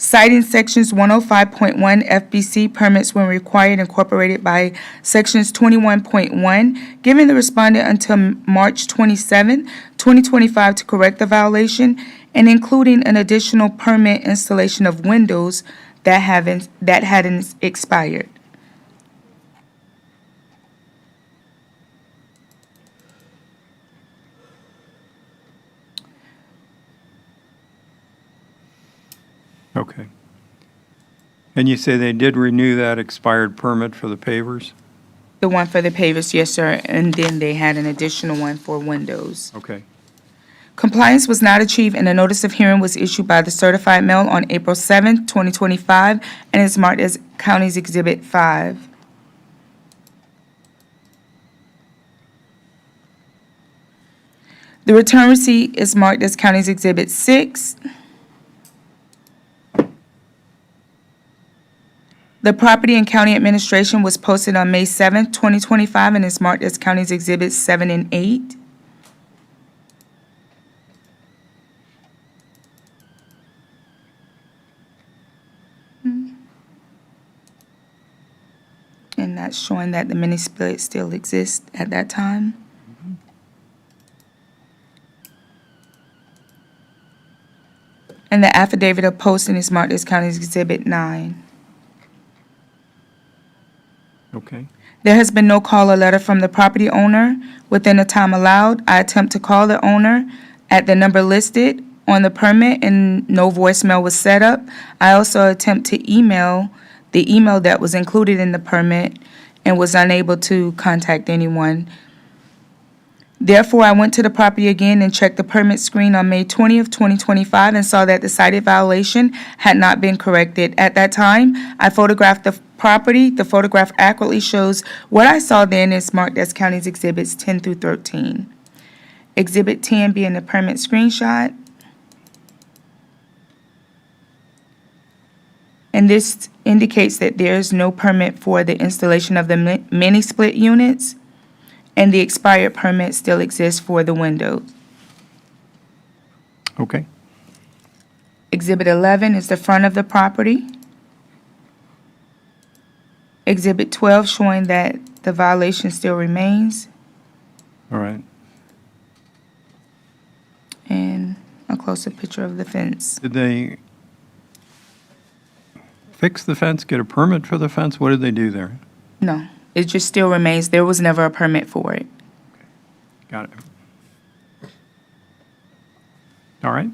Citing Sections 105.1 FBC permits when required incorporated by Sections 21.1, giving the respondent until March 27, 2025 to correct the violation, and including an additional permit installation of windows that hadn't expired. okay. And you say they did renew that expired permit for the pavers? The one for the pavers, yes, sir, and then they had an additional one for windows. Okay. Compliance was not achieved, and a notice of hearing was issued by the certified mail on April 7th, 2025, and is marked as County's Exhibit 5. The return receipt is marked as County's Exhibit 6. The property and county administration was posted on May 7th, 2025, and is marked as County's Exhibits 7 and 8. And that's showing that the mini split still exists at that time. And the affidavit of posting is marked as County's Exhibit 9. Okay. There has been no call or letter from the property owner within the time allowed. I attempt to call the owner at the number listed on the permit, and no voicemail was set up. I also attempt to email the email that was included in the permit and was unable to contact anyone. Therefore, I went to the property again and checked the permit screen on May 20th, 2025, and saw that the cited violation had not been corrected. At that time, I photographed the property. The photograph accurately shows what I saw then is marked as County's Exhibits 10 through 13. Exhibit 10 being the permit screenshot. And this indicates that there is no permit for the installation of the mini split units, and the expired permit still exists for the windows. Okay. Exhibit 11 is the front of the property. Exhibit 12 showing that the violation still remains, All right. and a closer picture of the fence. Did they fix the fence, get a permit for the fence? What did they do there? No, it just still remains. There was never a permit for it. Got it. All right.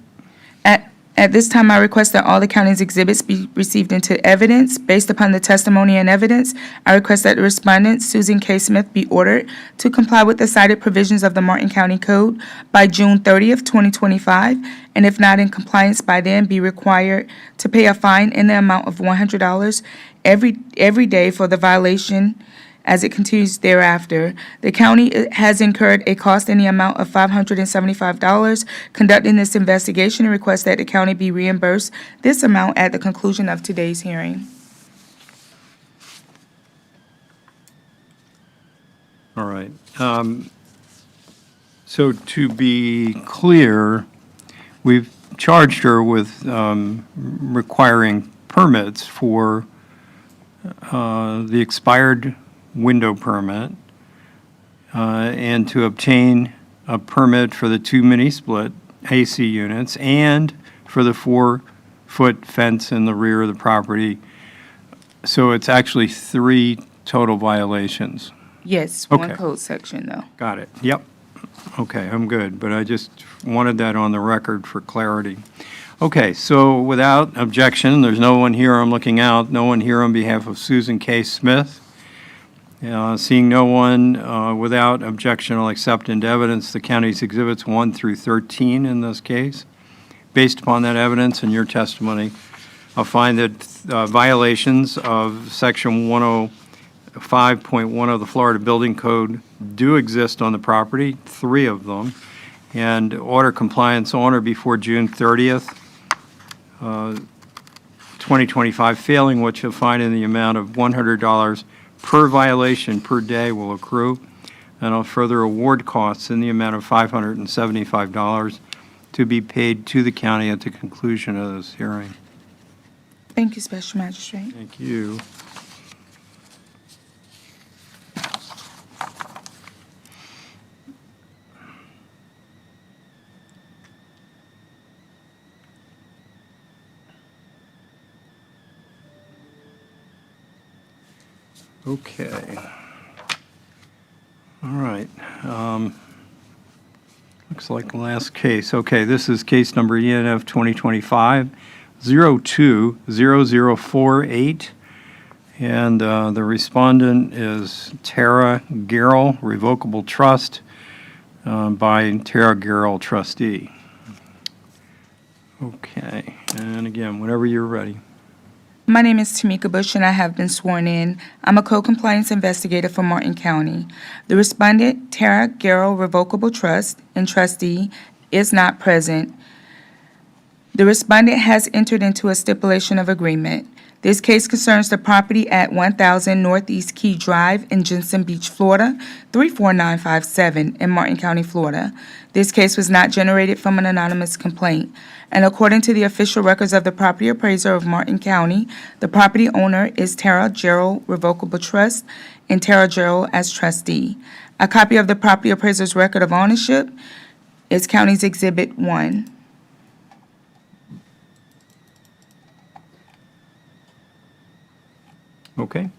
At this time, I request that all the county's exhibits be received into evidence. Based upon the testimony and evidence, I request that the respondent, Susan K. Smith, be ordered to comply with the cited provisions of the Martin County Code by June 30th, 2025, and if not in compliance by then, be required to pay a fine in the amount of $100 every day for the violation as it continues thereafter. The county has incurred a cost in the amount of $575 conducting this investigation, and requests that the county be reimbursed this amount at the conclusion of today's hearing. All right. So to be clear, we've charged her with requiring permits for the expired window permit and to obtain a permit for the 2 mini-split AC units and for the 4-foot fence in the rear of the property. So it's actually 3 total violations. Yes, one Okay. code section, though. Got it. Yep. Okay, I'm good, but I just wanted that on the record for clarity. Okay, so without objection, there's no one here, I'm looking out, no one here on behalf of Susan K. Smith. Seeing no one, without objection, I'll accept into evidence the county's exhibits 1 through 13 in this case. Based upon that evidence and your testimony, I'll find that violations of Section 105.1 of the Florida Building Code do exist on the property, 3 of them, and order compliance on or before June 30th, 2025, failing which you'll find in the amount of $100 per violation per day will accrue, and I'll further award costs in the amount of $575 to be paid to the county at the conclusion of this hearing. Thank you, Special Magistrate. Thank you. Okay. All right. Looks like the last case. Okay, this is case number ENF 2025-006, 020048. And the respondent is Tara Garrell, Revocable Trust, by Tara Garrell, trustee. Okay, and again, whenever you're ready. My name is Tamika Bush, and I have been sworn in. I'm a co-compliance investigator for Martin County. The respondent, Tara Garrell Revocable Trust and trustee, is not present. The respondent has entered into a stipulation of agreement. This case concerns the property at 1000 Northeast Key Drive in Jensen Beach, Florida, 34957 in Martin County, Florida. This case was not generated from an anonymous complaint. And according to the official records of the property appraiser of Martin County, the property owner is Tara Gerald Revocable Trust and Tara Gerald as trustee. A copy of the property appraiser's record of ownership is County's Exhibit 1. Okay.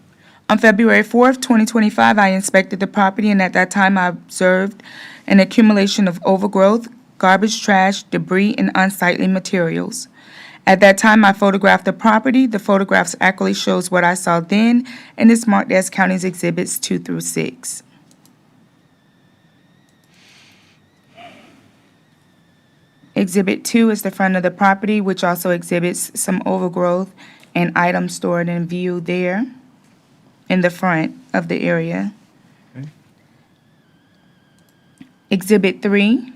On February 4th, 2025, I inspected the property, and at that time, I observed an accumulation of overgrowth, garbage, trash, debris, and unsightly materials. At that time, I photographed the property. The photographs accurately shows what I saw then, and is marked as County's Exhibits 2 through 6. Exhibit 2 is the front of the property, which also exhibits some overgrowth and items stored in view there in the front of the area. Okay. Exhibit 3,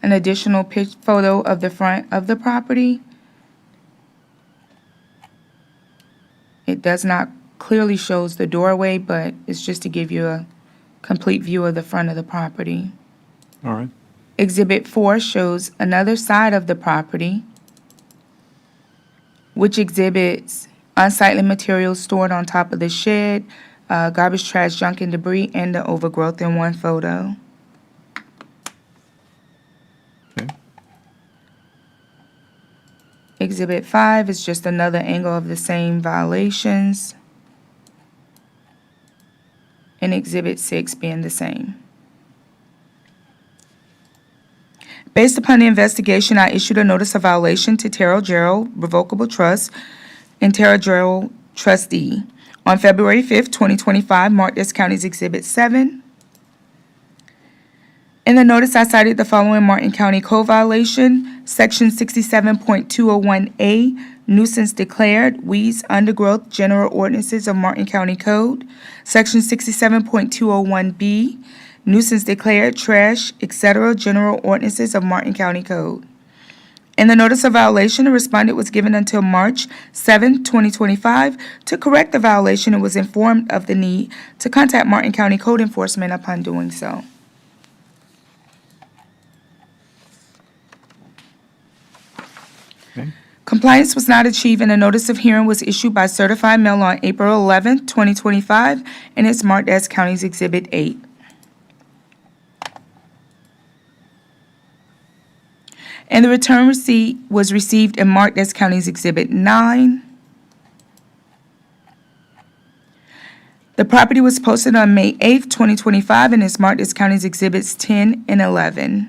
an additional photo of the front of the property. It does not clearly shows the doorway, but it's just to give you a complete view of the front of the property. All right. Exhibit 4 shows another side of the property, which exhibits unsightly materials stored on top of the shed, garbage, trash, junk, and debris, and the overgrowth in one photo. Okay. Exhibit 5 is just another angle of the same violations, and Exhibit 6 being the same. Based upon the investigation, I issued a notice of violation to Tara Gerald Revocable Trust and Tara Gerald Trustee on February 5th, 2025, marked as County's Exhibit 7. In the notice, I cited the following Martin County Code violation: Section 67.201A, nuisance declared, weeds, undergrowth, general ordinances of Martin County Code; Section 67.201B, nuisance declared, trash, etc., general ordinances of Martin County Code. In the notice of violation, the respondent was given until March 7, 2025 to correct the violation and was informed of the need to contact Martin County Code Enforcement upon doing so. Okay. Compliance was not achieved, and a notice of hearing was issued by certified mail on April 11, 2025, and is marked as County's Exhibit 8. And the return receipt was received and marked as County's Exhibit 9. The property was posted on May 8th, 2025, and is marked as County's Exhibits 10 and 11.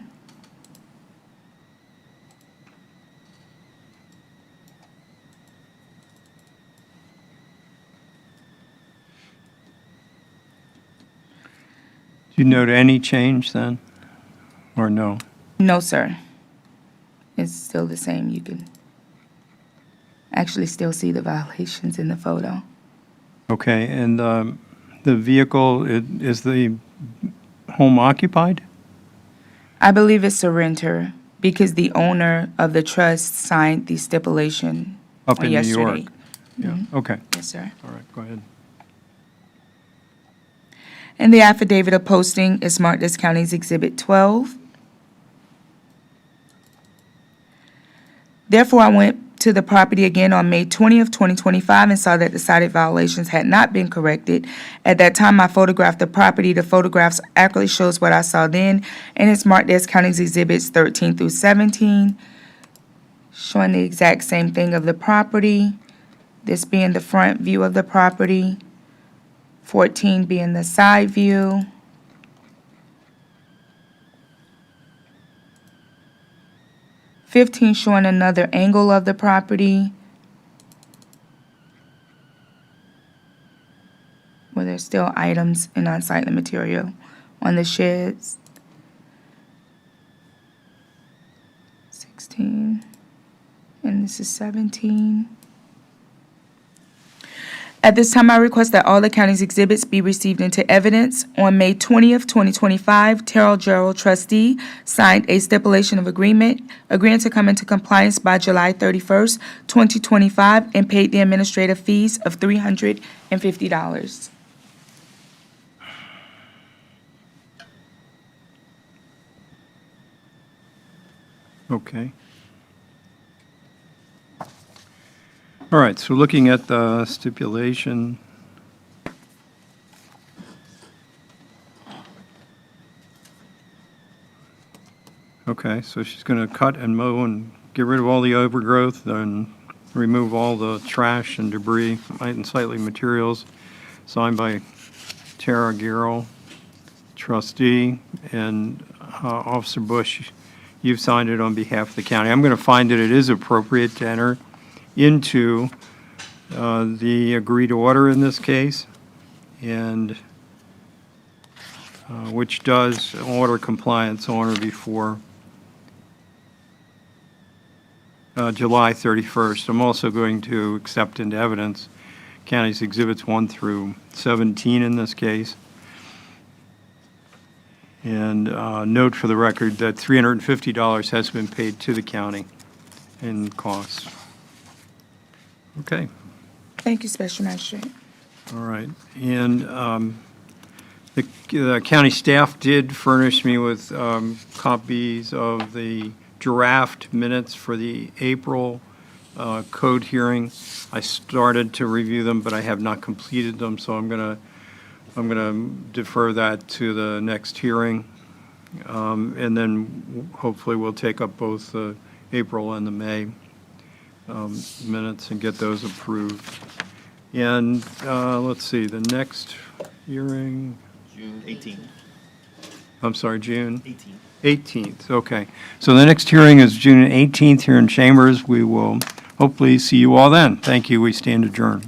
Do you note any change then, or no? No, sir. It's still the same. You can actually still see the violations in the photo. Okay, and the vehicle, is the home occupied? I believe it's a renter because the owner of the trust signed the stipulation Up in New yesterday. York? Yeah, okay, Yes, sir. all right, go ahead. And the affidavit of posting is marked as County's Exhibit 12. Therefore, I went to the property again on May 20th, 2025, and saw that the cited violations had not been corrected. At that time, I photographed the property. The photographs accurately shows what I saw then, and it's marked as County's Exhibits 13 through 17, showing the exact same thing of the property, this being the front view of the property, 14 being the side view. 15 showing another angle of the property where there's still items and unsightly material on the sheds. 16, and this is 17. At this time, I request that all the county's exhibits be received into evidence. On May 20th, 2025, Terrell Gerald, trustee, signed a stipulation of agreement, agreeing to come into compliance by July 31st, 2025, and paid the administrative fees of $350. Okay. All right, so looking at the stipulation. Okay, so she's going to cut and mow and get rid of all the overgrowth and remove all the trash and debris, unsightly materials, signed by Tara Garrell, trustee, and Officer Bush, you've signed it on behalf of the county. I'm going to find that it is appropriate to enter into the agreed order in this case, and which does order compliance on or before July 31st. I'm also going to accept into evidence county's exhibits 1 through 17 in this case. And note for the record that $350 has been paid to the county in costs. Okay, Thank you, Special Magistrate. all right. And the county staff did furnish me with copies of the draft minutes for the April code hearing. I started to review them, but I have not completed them, so I'm going to defer that to the next hearing. And then hopefully we'll take up both the April and the May minutes and get those approved. And let's see, the next hearing, June 18th. I'm sorry, June 18th. 18th, okay. So the next hearing is June 18th here in Chambers. We will hopefully see you all then. Thank you, we stand adjourned.